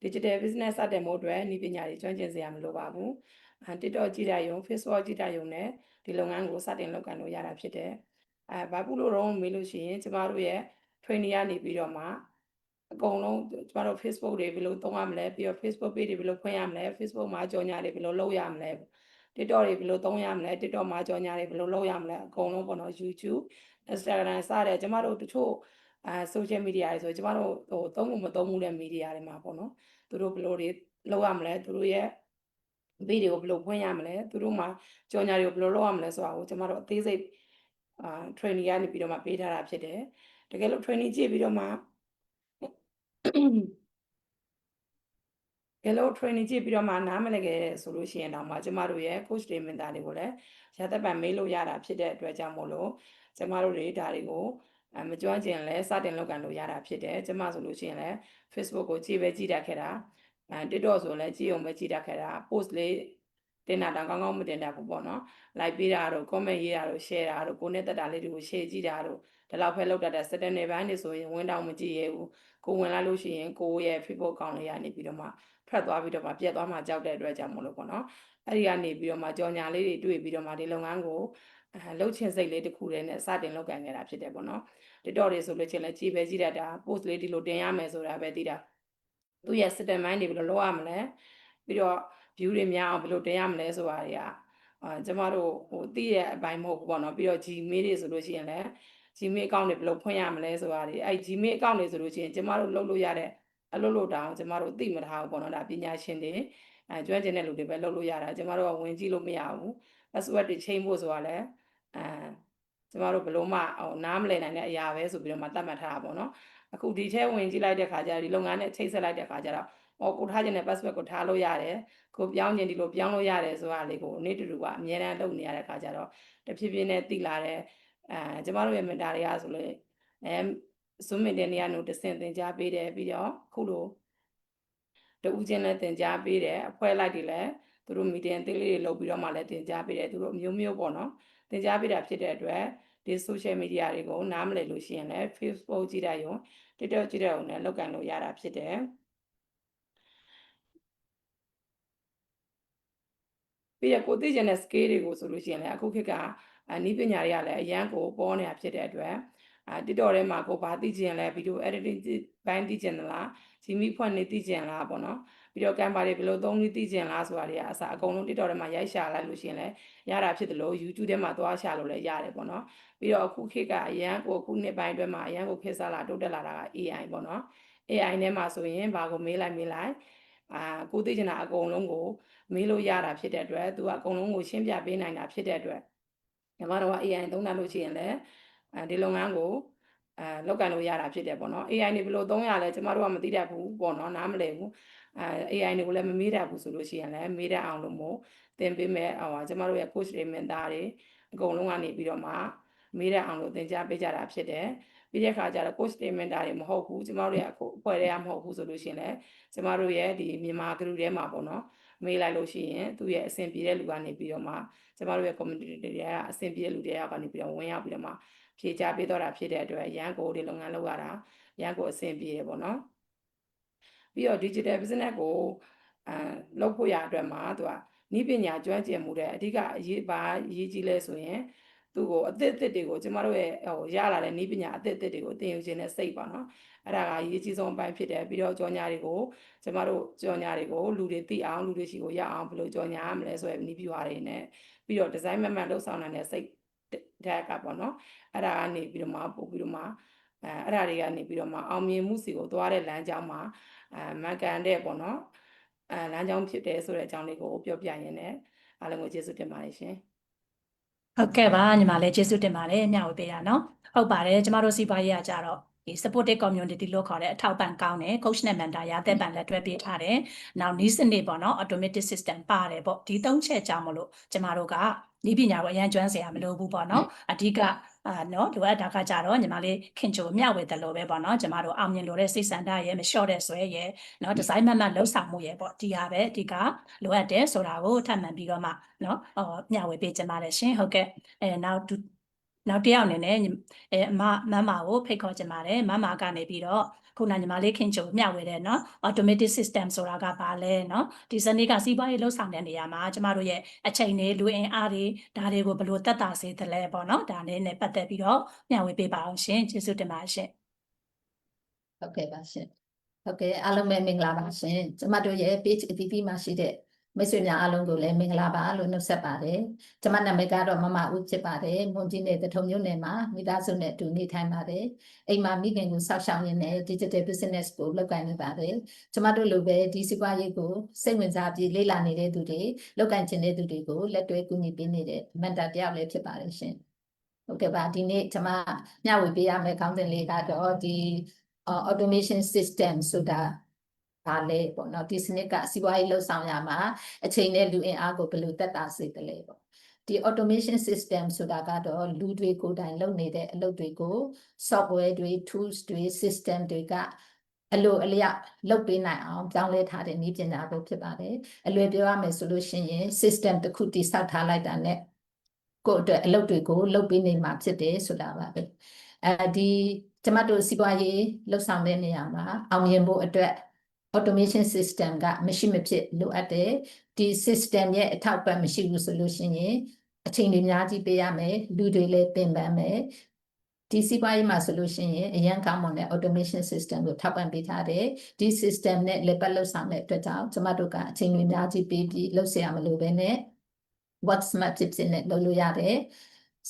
digital business စတင်ဖို့အတွက်နည်းပညာတွေကျွမ်းကျင်စရာမလိုပါဘူး။ TikTok ကြည့်ရယုံ Facebook ကြည့်ရယုံနဲ့ဒီလုပ်ငန်းကိုစတင်လုပ်ကိုင်လို့ရတာဖြစ်တယ်။ဘာလို့တော့မေးလို့ရှိရင်ကျမတို့ရဲ့ training ကနေပြီးတော့မှအကုန်လုံးကျမတို့ Facebook တွေဘယ်လိုသုံးရမလဲပြီးတော့ Facebook page တွေဘယ်လိုဖွင့်ရမလဲ Facebook မှာကြော်ညာတွေဘယ်လိုလုပ်ရမလဲ TikTok တွေဘယ်လိုသုံးရမလဲ TikTok မှာကြော်ညာတွေဘယ်လိုလုပ်ရမလဲအကုန်လုံးပေါ့နော် YouTube Instagram စတဲ့ကျမတို့တချို့social media တွေဆိုကျမတို့သုံးဖို့မသုံးဘူးတဲ့ media တွေမှာပေါ့နော်သူတို့ဘယ်လိုတွေလုပ်ရမလဲသူတို့ရဲ့ဗီဒီယိုဘယ်လိုဖွင့်ရမလဲသူတို့မှာကြော်ညာတွေကိုဘယ်လိုလုပ်ရမလဲဆိုတာကိုကျမတို့အသေးစိတ်training ကနေပြီးတော့မှပေးထားတာဖြစ်တယ်တကယ်လို့ training ကြည့်ပြီးတော့မှကဲလို့ training ကြည့်ပြီးတော့မှနားမလည်ခဲ့ဆိုလို့ရှိရင်တော့မှကျမတို့ရဲ့ coach တွေ mentor တွေကိုလည်းရသက်ပံမေးလို့ရတာဖြစ်တဲ့အတွက်ကြောင့်မို့လို့ကျမတို့တွေဒါတွေကိုမကျွမ်းကျင်လဲစတင်လုပ်ကန်လို့ရတာဖြစ်တယ်ကျမဆိုလို့ရှိရင်လည်း Facebook ကိုကြည့်တတ်ခဲ့တာTikTok ဆိုလည်းကြည့်အောင်ပဲကြည့်တတ်ခဲ့တာ post လေးတင်တာတော့ကောင်းကောင်းမတင်တတ်ဘူးပေါ့နော် like ပေးတာတို့ comment ရေးတာတို့ share တာတို့ကိုနဲ့တက်တာလေးတွေကို share ကြည့်တာတို့ဒီလောက်ပဲလုပ်တတ်တဲ့ setting တွေပိုင်းနေဆိုရင်ဝင်တောင်မကြည့်ရဘူးကိုဝင်လာလို့ရှိရင်ကိုရဲ့ Facebook account လေးကနေပြီးတော့မှထွက်သွားပြီးတော့မှပြတ်သွားမှကြောက်တဲ့အတွက်ကြောင့်မလို့ပေါ့နော်အဲ့ဒီကနေပြီးတော့မှကြော်ညာလေးတွေတွေ့ပြီးတော့မှဒီလုပ်ငန်းကိုလှုပ်ချင်စိတ်လေးတစ်ခုတည်းနဲ့စတင်လုပ်ကိုင်နေတာဖြစ်တယ်ပေါ့နော် TikTok တွေဆိုလို့ချင်းလည်းကြည့်တတ်တာ post လေးဒီလိုတင်ရမယ်ဆိုတာပဲသိတာသူရဲ့ setting ပိုင်းတွေဘယ်လိုလုပ်ရမလဲပြီးတော့ view တွေများအောင်ဘယ်လိုတင်ရမလဲဆိုတာတွေကကျမတို့သိတဲ့အပိုင်းမဟုတ်ဘူးပေါ့နော်ပြီးတော့ Gmail တွေဆိုလို့ရှိရင်လည်း Gmail account တွေဘယ်လိုဖွင့်ရမလဲဆိုတာတွေအဲ့ Gmail account တွေဆိုလို့ရှိရင်ကျမတို့လုပ်လို့ရတဲ့အလုပ်လို့တောင်ကျမတို့သိမထားဘူးပေါ့နော်ဒါပညာရှင်တွေကျွမ်းကျင်တဲ့လူတွေပဲလုပ်လို့ရတာကျမတို့ကဝင်ကြည့်လို့မရဘူး password တွေချိန်ဖို့ဆိုတာလည်းကျမတို့ဘယ်လိုမှနားမလည်နိုင်တဲ့အရာပဲဆိုပြီးတော့မှသတ်မှတ်ထားတာပေါ့နော်အခုဒီထဲဝင်ကြည့်လိုက်တဲ့ခါကျတော့ဒီလုပ်ငန်းနဲ့ချိတ်ဆက်လိုက်တဲ့ခါကျတော့ကိုထားခြင်းတဲ့ password ကိုထားလို့ရတယ်ကိုပြောင်းခြင်းဒီလိုပြောင်းလို့ရတယ်ဆိုတာလေးကိုနေ့တူတူကအများအားလုပ်နေရတဲ့ခါကျတော့တဖြည်းဖြည်းနဲ့သိလာတဲ့ကျမတို့ရဲ့ mentor တွေကဆိုလို့Zoom meeting တွေကနေတဆင့်သင်ကြားပေးတယ်ပြီးတော့ခုလိုတဦးချင်းလည်းသင်ကြားပေးတယ်အဖွဲ့လိုက်တွေလည်းသူတို့ meeting သေးလေးတွေလုပ်ပြီးတော့မှလည်းသင်ကြားပေးတယ်သူတို့မျိုးပေါ့နော်သင်ကြားပေးတာဖြစ်တဲ့အတွက်ဒီ social media တွေကိုနားမလည်လို့ရှိရင်လည်း Facebook ကြည့်တတ်ရုံ TikTok ကြည့်တတ်ရုံနဲ့လောက်ကန်လို့ရတာဖြစ်တယ်ပြီးရကိုသိကျင်တဲ့ scale တွေကိုဆိုလို့ရှိရင်လည်းအခုခေတ်ကနည်းပညာတွေကလည်းအရန်ကိုပေါ်နေတာဖြစ်တဲ့အတွက်TikTok ထဲမှာကိုဘာသိကျင်လဲဗီဒီယို editing ဘိုင်းသိကျင်သလား Gmail ဖွင့်နေသိကျင်လားပေါ့နော်ပြီးတော့ Canva တွေဘယ်လိုသုံးပြီးသိကျင်လားဆိုတာတွေအစားအကုန်လုံး TikTok ထဲမှာရိုက်ရှာလိုက်လို့ရှိရင်လည်းရတာဖြစ်တယ်လို့ YouTube ထဲမှာသွားရှာလို့လည်းရတယ်ပေါ့နော်ပြီးတော့အခုခေတ်ကအရန်ကိုခုနှစ်ပိုင်းအတွင်းမှာအရန်ကိုခေတ်စားလာတိုးတက်လာတာက AI ပေါ့နော် AI ထဲမှာဆိုရင်ဘာကိုမေးလိုက်ကိုသိကျင်တာအကုန်လုံးကိုမေးလို့ရတာဖြစ်တဲ့အတွက်သူကအကုန်လုံးကိုရှင်းပြပေးနိုင်တာဖြစ်တဲ့အတွက်ညီမတို့က AI သုံးတာလို့ရှိရင်လည်းဒီလုပ်ငန်းကိုလောက်ကန်လို့ရတာဖြစ်တယ်ပေါ့နော် AI နေဘယ်လိုသုံးရလဲကျမတို့ကမသိတတ်ဘူးပေါ့နော်နားမလည်ဘူးAI တွေကိုလည်းမမေးတတ်ဘူးဆိုလို့ရှိရင်လည်းမေးတတ်အောင်လို့မို့သင်ပေးမယ်ကျမတို့ရဲ့ coach တွေ mentor တွေအကုန်လုံးကနေပြီးတော့မှ မေးတဲ့အောင်လို့သင်ကြားပေးကြတာဖြစ်တယ်ပြီးတဲ့အခါကျတော့ coach တွေ mentor တွေမဟုတ်ဘူးကျမတို့ရဲ့အခုအဖွဲ့တွေကမဟုတ်ဘူးဆိုလို့ရှိရင်လည်းကျမတို့ရဲ့ဒီမြန်မာ group ထဲမှာပေါ့နော်မေးလိုက်လို့ရှိရင်သူ့ရဲ့အဆင်ပြေတဲ့လူကနေပြီးတော့မှကျမတို့ရဲ့ community တွေကအဆင်ပြေတဲ့လူတွေကနေပြီးတော့ဝင်ရောက်ပြီးတော့မှဖြေချပေးတော့တာဖြစ်တဲ့အတွက်ရန်ကိုတွေလုပ်ငန်းလုပ်ရတာရန်ကိုအဆင်ပြေတယ်ပေါ့နော်ပြီးတော့ digital business ကိုလုပ်ဖို့ရအတွက်မှာသူကနည်းပညာကျွမ်းကျင်မှုတဲ့အဓိကအရေးကြီးလဲဆိုရင်သူ့ကိုအသစ်တွေကိုကျမတို့ရဲ့ရလာတဲ့နည်းပညာအသစ်တွေကိုသင်ယူခြင်းနဲ့စိတ်ပါနော်အဲ့ဒါကအရေးကြီးဆုံးအပိုင်းဖြစ်တယ်ပြီးတော့ကြော်ညာတွေကိုကျမတို့ကြော်ညာတွေကိုလူတွေသိအောင်လူတွေရှိကိုရအောင်ဘယ်လိုကြော်ညာရမလဲဆိုတဲ့နည်းပြွားတွေနဲ့ပြီးတော့ဒီဇိုင်းမှန်လုပ်ဆောင်နိုင်တဲ့စိတ်ဓာတ်ကပေါ့နော်အဲ့ဒါကနေပြီးတော့မှပို့ပြီးတော့မှအဲ့ဒါတွေကနေပြီးတော့မှအောင်မြင်မှုစီကိုသွားတဲ့လမ်းကြောင်းမှာမှန်ကန်တဲ့ပေါ့နော်လမ်းကြောင်းဖြစ်တယ်ဆိုတဲ့အကြောင်းလေးကိုပြောပြရင်းနဲ့အားလုံးကိုကျေးဇူးတင်ပါတယ်ရှင်ဟုတ်ကဲ့ပါညီမလေးကျေးဇူးတင်ပါတယ်မျှဝေပေးတာနော်ဟုတ်ပါတယ်ကျမတို့စီးပွားရေးကကြတော့ဒီ supportive community လို့ခေါ်တဲ့အထောက်ပံ့ကောင်းတယ် coach နဲ့ mentor ရတဲ့ပံလက်တွဲပေးထားတယ်နောက်နီးစနစ်ပေါ့နော် automatic system ပါတယ်ပေါ့ဒီ၃ချက်ကြောင့်မလို့ကျမတို့ကနည်းပညာကိုအရန်ကျွမ်းစရာမလိုဘူးပေါ့နော်အဓိကနော်လိုအပ်တာကကြတော့ညီမလေးခင်ချိုမျှဝေတယ်လို့ပဲပေါ့နော်ကျမတို့အောင်မြင်လို့တဲ့စိတ်ဆန္ဒရဲ့မလျှော့တဲ့ဆွဲရဲ့နော်ဒီဇိုင်းမှန်လှုပ်ဆောင်မှုရဲ့ပေါ့ဒီဟာပဲအဓိကလိုအပ်တယ်ဆိုတာကိုထပ်မံပြီးတော့မှနော်မျှဝေပေးကြပါတယ်ရှင်ဟုတ်ကဲ့နောက်တစ်ယောက်အနေနဲ့မမကိုဖိတ်ခေါ်ကြပါတယ်မမကနေပြီးတော့ခုနညီမလေးခင်ချိုမျှဝေတဲ့နော် automatic system ဆိုတာကဘာလဲနော်ဒီစနစ်ကစီးပွားရေးလှုပ်ဆောင်တဲ့နေရာမှာကျမတို့ရဲ့အချိန်တွေလူအင်အားတွေဒါတွေကိုဘယ်လိုသက်သာစေသလဲပေါ့နော်ဒါနဲ့ပတ်သက်ပြီးတော့မျှဝေပေးပါအောင်ရှင်ကျေးဇူးတင်ပါရှင်ဟုတ်ကဲ့ပါရှင်ဟုတ်ကဲ့အားလုံးပဲမင်္ဂလာပါရှင်ကျမတို့ရဲ့ page အသီးသီးမှာရှိတဲ့မိတ်ဆွေများအားလုံးကိုလည်းမင်္ဂလာပါလို့နှုတ်ဆက်ပါတယ်ကျမနာမည်ကတော့မမဦးဖြစ်ပါတယ်မွန်ကြီးနယ်တထုံမြို့နယ်မှာမိသားစုနဲ့အတူနေထိုင်ပါတယ်အိမ်မှာမိခင်ကိုစောင့်ရှောက်ရင်းနဲ့ digital business ကိုလုပ်ကိုင်နေပါတယ်ကျမတို့လိုပဲဒီစီးပွားရေးကိုစိတ်ဝင်စားပြီးလေ့လာနေတဲ့သူတွေလုပ်ကိုင်ချင်တဲ့သူတွေကိုလက်တွဲကူညီပေးနေတဲ့ mentor တယောက်လည်းဖြစ်ပါတယ်ရှင်ဟုတ်ကဲ့ပါဒီနေ့ကျမမျှဝေပေးရမယ့်ခေါင်းစဉ်လေးကတော့ဒီ automation system ဆိုတာဒါလေးပေါ့နော်ဒီစနစ်ကစီးပွားရေးလှုပ်ဆောင်ရမှာအချိန်နဲ့လူအင်အားကိုဘယ်လိုသက်သာစေတယ်လဲပေါ့ဒီ automation system ဆိုတာကတော့လူတွေကိုယ်တိုင်လုပ်နေတဲ့အလုပ်တွေကို software တွေ tools တွေ system တွေကအလိုအလျောက်လုပ်ပေးနိုင်အောင်ပြောင်းလဲထားတဲ့နည်းပညာပဲဖြစ်ပါတယ်အလွယ်ပြောရမယ်ဆိုလို့ရှိရင် system တစ်ခုတည်ဆောက်ထားလိုက်တာနဲ့ကိုယ့်အတွက်အလုပ်တွေကိုလုပ်ပေးနေမှာဖြစ်တယ်ဆိုတာပါပဲဒီကျမတို့စီးပွားရေးလှုပ်ဆောင်တဲ့နေရာမှာအောင်မြင်ဖို့အတွက် automation system ကမရှိမဖြစ်လိုအပ်တယ်ဒီ system ရဲ့အထောက်အပံ့မရှိဘူးဆိုလို့ရှိရင်အချိန်တွေအများကြီးပေးရမယ်လူတွေလည်းပင်ပန်းမယ်ဒီစီးပွားရေးမှာဆိုလို့ရှိရင်အရန်ကောင်းမွန်တဲ့ automation system ကိုထောက်ပံ့ပေးထားတယ်ဒီ system နဲ့လက်ပတ်လှုပ်ဆောင်တဲ့အတွက်ကြောင့်ကျမတို့ကအချိန်တွေအများကြီးပေးပြီးလှုပ်เสียမလို့ပဲနဲ့ what smart tips နဲ့လုပ်လို့ရတယ်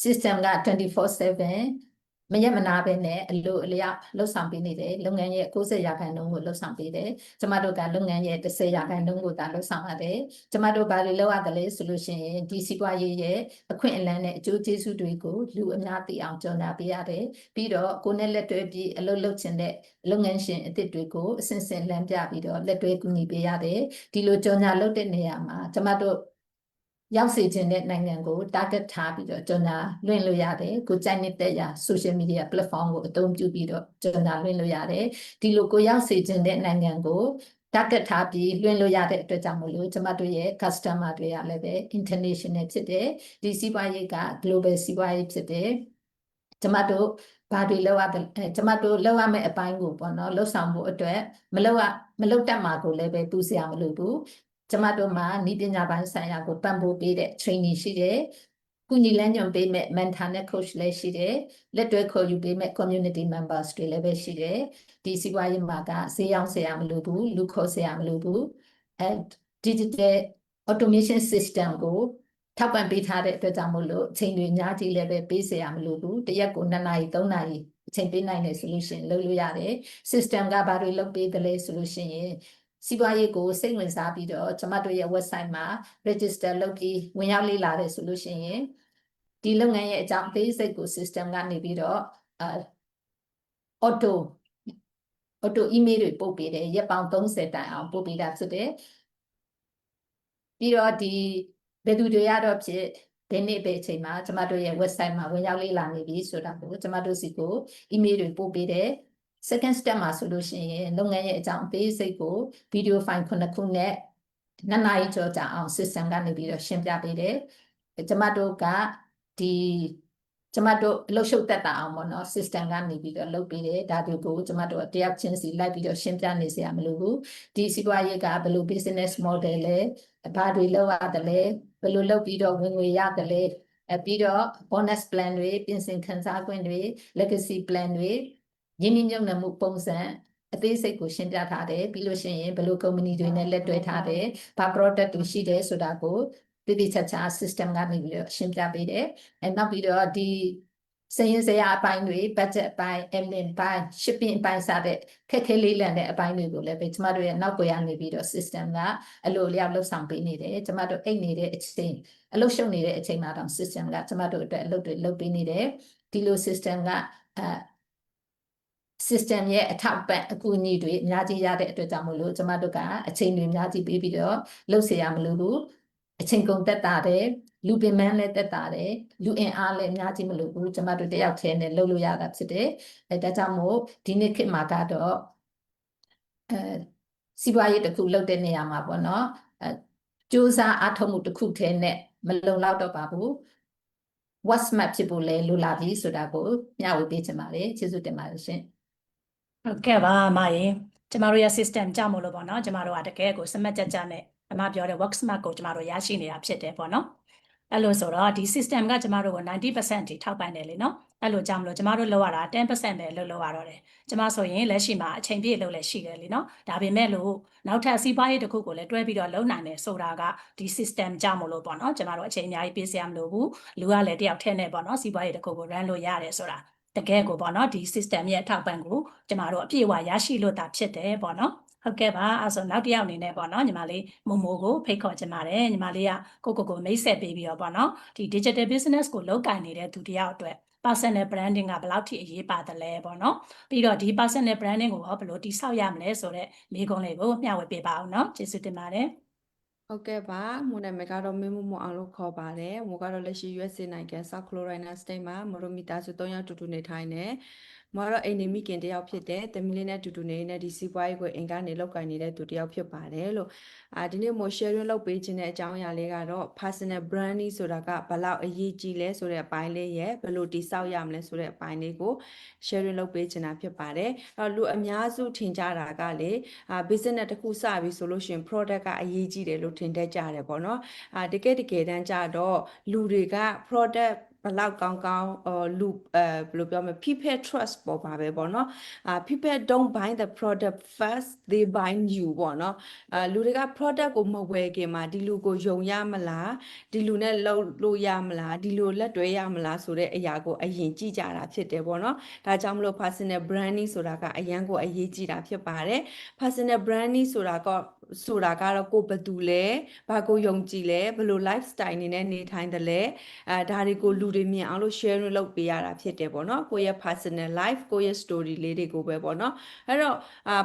system က 24/7မရက်မနာပဲနဲ့အလိုအလျောက်လှုပ်ဆောင်ပေးနေတယ်လုပ်ငန်းရဲ့90%ကိုလှုပ်ဆောင်ပေးတယ်ကျမတို့ကလုပ်ငန်းရဲ့10%ကိုသာလှုပ်ဆောင်ရတယ်ကျမတို့ဘာတွေလုပ်ရတယ်လဲဆိုလို့ရှိရင်ဒီစီးပွားရေးရဲ့အခွင့်အလမ်းနဲ့အကျိုးကျေးဇူးတွေကိုလူအများသိအောင်ကြော်ညာပေးရတယ်ပြီးတော့ကိုယ်နဲ့လက်တွဲပြီးအလုပ်လုပ်ချင်တဲ့လုပ်ငန်းရှင်အသစ်တွေကိုအစဉ်စဉ်လမ်းပြပြီးတော့လက်တွဲကူညီပေးရတယ်ဒီလိုကြော်ညာလုပ်တဲ့နေရာမှာကျမတို့ရောက်စေခြင်းတဲ့နိုင်ငံကို target ထားပြီးတော့ကြော်ညာလွှင့်လို့ရတယ်ကိုကြိုက်နေတဲ့ရာ social media platform ကိုအသုံးပြုပြီးတော့ကြော်ညာလွှင့်လို့ရတယ်ဒီလိုကိုရောက်စေခြင်းတဲ့နိုင်ငံကို target ထားပြီးလွှင့်လို့ရတဲ့အတွက်ကြောင့်မို့လို့ကျမတို့ရဲ့ customer တွေကလည်းပဲ international ဖြစ်တယ်ဒီစီးပွားရေးက global စီးပွားရေးဖြစ်တယ်ကျမတို့ဘာတွေလောက်ရကျမတို့လောက်ရမယ့်အပိုင်းကိုပေါ့နော်လှုပ်ဆောင်ဖို့အတွက်မလောက်တတ်မှာကိုလည်းပဲပူစရာမလိုဘူးကျမတို့မှာနည်းပညာပိုင်းဆိုင်ရာကိုပံ့ပိုးပေးတဲ့ training ရှိတယ်။ကုညီလမ်းညွှန်ပေးမဲ့ mentor နဲ့ coach လည်းရှိတယ်။လက်တွဲခေါ်ယူပေးမဲ့ community members တွေလည်းပဲရှိတယ်။ဒီစီးပွားရေးမှာကဈေးရောက်စရာမလိုဘူးလူခေါ်စရာမလိုဘူး။ digital automation system ကိုထောက်ပံ့ပေးထားတဲ့အတွက်ကြောင့်မို့လို့အချိန်တွေအများကြီးလည်းပဲပေးစရာမလိုဘူး။တစ်ရက်ကို2 နာရီ3 နာရီအချိန်ပေးနိုင်တဲ့ solution လုပ်လို့ရတယ်။ system ကဘာတွေလုပ်ပေးတယ်လဲဆိုလို့ရှိရင်စီးပွားရေးကိုစိတ်ဝင်စားပြီးတော့ကျမတို့ရဲ့ website မှာ register လုပ်ပြီးဝင်ရောက်လေ့လာတယ်ဆိုလို့ရှိရင်ဒီလုပ်ငန်းရဲ့အကြောင်းအသေးစိတ်ကို system ကနေပြီးတော့auto email တွေပို့ပေးတယ်ရက်ပေါင်း30တိုင်အောင်ပို့ပေးတာဖြစ်တယ်ပြီးတော့ဒီဘယ်သူတွေရတော့ဖြစ် ဒီနေ့ပဲအချိန်မှာကျမတို့ရဲ့ website မှာဝင်ရောက်လေ့လာနေပြီဆိုတာကိုကျမတို့စီကို email တွေပို့ပေးတယ် second step မှာဆိုလို့ရှိရင်လုပ်ငန်းရဲ့အကြောင်းအသေးစိတ်ကို video file 9 ခုနဲ့2 နာရီကျော်ကြာအောင် system ကနေပြီးတော့ရှင်းပြပေးတယ်ကျမတို့ကကျမတို့လှုပ်ရှုပ်သက်တာအောင်ပေါ့နော် system ကနေပြီးတော့လုပ်ပေးတယ်ဒါတွေကိုကျမတို့တယောက်ချင်းစီလိုက်ပြီးတော့ရှင်းပြနေစရာမလိုဘူးဒီစီးပွားရေးကဘယ်လို business model လဲဘာတွေလုပ်ရတယ်လဲဘယ်လိုလုပ်ပြီးတော့ဝင်ငွေရတယ်လဲပြီးတော့ bonus plan တွေပြင်ဆင်ခံစား권တွေ legacy plan တွေရင်းနှီးမြှုပ်နှံမှုပုံစံအသေးစိတ်ကိုရှင်းပြထားတယ်ပြီးလို့ရှိရင်ဘယ်လို company တွေနဲ့လက်တွဲထားတယ်ဘာ product တွေရှိတယ်ဆိုတာကိုတည်တည်ချာချာ system ကနေပြီးတော့ရှင်းပြပေးတယ်နောက်ပြီးတော့ဒီစည်ရင်းစရာအပိုင်းတွေ budget အပိုင်း admin အပိုင်း shipping အပိုင်းစတဲ့ခက်ခဲလေးလံတဲ့အပိုင်းတွေကိုလည်းပဲကျမတို့ရဲ့နောက်ွယ်ကနေပြီးတော့ system ကအလိုအလျောက်လှုပ်ဆောင်ပေးနေတယ်ကျမတို့အိတ်နေတဲ့အချိန်အလုပ်ရှုပ်နေတဲ့အချိန်မှာတော့ system ကကျမတို့အတွက်အလုပ်တွေလုပ်ပေးနေတယ်ဒီလို system ကsystem ရဲ့အထောက်ပံ့အကူအညီတွေအများကြီးရတဲ့အတွက်ကြောင့်မလို့ကျမတို့ကအချိန်တွေအများကြီးပေးပြီးတော့လုပ်เสียရမလို့ဘူးအချိန်ကုန်သက်တာတယ်လူပင်မန်းလည်းသက်တာတယ်လူအင်အားလည်းအများကြီးမလို့ဘူးကျမတို့တယောက်တည်းနဲ့လုပ်လို့ရတာဖြစ်တယ်ဒါကြောင့်မို့ဒီနေ့ခေတ်မှာကတော့စီးပွားရေးတစ်ခုလုပ်တဲ့နေရာမှာပေါ့နော်စူးစမ်းအားထုတ်မှုတစ်ခုတည်းနဲ့မလုံလောက်တော့ပါဘူး what's map ဖြစ်ဖို့လဲလိုလာပြီဆိုတာကိုမျှဝေပေးချင်ပါတယ်ကျေးဇူးတင်ပါတယ်ရှင်ဟုတ်ကဲ့ပါအမရေကျမတို့ရဲ့ system ကြောင့်မို့လို့ပေါ့နော်ကျမတို့ကတကယ်ကိုစမတ်ကြကြနဲ့အမပြောတဲ့ work smart ကိုကျမတို့ရရှိနေတာဖြစ်တယ်ပေါ့နော်အဲ့လိုဆိုတော့ဒီ system ကကျမတို့ကို 90% ထိထောက်ပံ့တယ်လေနော်အဲ့လိုကြောင့်မလို့ကျမတို့လောက်ရတာ 10% ပဲလောက်ရတော့တယ်ကျမဆိုရင်လက်ရှိမှာအချိန်ပြည့်လောက်လည်းရှိတယ်လေနော်ဒါပေမဲ့လို့နောက်ထပ်စီးပွားရေးတစ်ခုကိုလည်းတွဲပြီးတော့လုံနိုင်တယ်ဆိုတာကဒီ system ကြောင့်မလို့ပေါ့နော်ကျမတို့အချိန်အများကြီးပေးစရာမလိုဘူးလူကလည်းတယောက်ထဲနဲ့ပေါ့နော်စီးပွားရေးတစ်ခုကို run လို့ရတယ်ဆိုတာတကယ်ကိုပေါ့နော်ဒီ system ရဲ့အထောက်ပံ့ကိုကျမတို့အပြည့်အဝရရှိလို့တာဖြစ်တယ်ပေါ့နော်ဟုတ်ကဲ့ပါအဲ့ဆိုနောက်တစ်ယောက်အနေနဲ့ပေါ့နော်ညီမလေးမိုမိုကိုဖိတ်ခေါ်ချင်ပါတယ်ညီမလေးကကိုမိတ်ဆက်ပေးပြီးတော့ပေါ့နော်ဒီ digital business ကိုလုပ်ကိုင်နေတဲ့သူတစ်ယောက်အတွက် personal branding ကဘယ်လောက်ထိအရေးပါတယ်လဲပေါ့နော်ပြီးတော့ဒီ personal branding ကိုဘယ်လိုတိဆောက်ရမလဲဆိုတော့မိကုံးလေးကိုမျှဝေပေးပါအောင်နော်ကျေးဇူးတင်ပါတယ်ဟုတ်ကဲ့ပါမို့နာမည်ကတော့မင်းမအောင်လို့ခေါ်ပါတယ်မို့ကတော့လက်ရှိ USA နိုင်ငံ South Carolina State မှာမို့တို့မိသားစု3ယောက်တူတူနေထိုင်နေမတော်အိမ်နေမိခင်တယောက်ဖြစ်တဲ့တမီလေးနဲ့တူတူနေတဲ့ဒီစီးပွားရေးကိုအင်ကနေလောက်ကိုင်နေတဲ့သူတယောက်ဖြစ်ပါတယ်လို့ဒီနေ့မို့ sharing လုပ်ပေးခြင်းတဲ့အကြောင်းအရာလေးကတော့ personal branding ဆိုတာကဘယ်လောက်အရေးကြီးလဲဆိုတဲ့အပိုင်းလေးရဲ့ဘယ်လိုတိဆောက်ရမလဲဆိုတဲ့အပိုင်းလေးကို sharing လုပ်ပေးခြင်းတာဖြစ်ပါတယ်လူအများစုထင်ကြတာကလေbusiness တစ်ခုစပြီဆိုလို့ရှိရင် product ကအရေးကြီးတယ်လို့ထင်တတ်ကြတယ်ပေါ့နော်တကယ်တမ်းကြတော့လူတွေက productဘလောက်ကောင်းလူဘယ်လိုပြောမလဲ people trust ပေါ်ပါပဲပေါ့နော် people don't buy the product first they buy you ပေါ့နော်လူတွေက product ကိုမဝယ်ခင်မှာဒီလူကိုယုံရမလားဒီလူနဲ့လုပ်လို့ရမလားဒီလူလက်တွဲရမလားဆိုတဲ့အရာကိုအရင်ကြည့်ကြတာဖြစ်တယ်ပေါ့နော်ဒါကြောင့်မလို့ personal branding ဆိုတာကအရန်ကိုအရေးကြီးတာဖြစ်ပါတယ် personal branding ဆိုတာကတော့ကိုဘယ်သူလဲဘာကိုယုံကြည်လဲဘယ်လို lifestyle နေနဲ့နေထိုင်တယ်လဲဒါတွေကိုလူတွေမြင်အောင်လို့ share လုပ်ပေးရတာဖြစ်တယ်ပေါ့နော်ကိုယ့်ရဲ့ personal life ကိုယ့်ရဲ့ story လေးတွေကိုပဲပေါ့နော်အဲ့တော့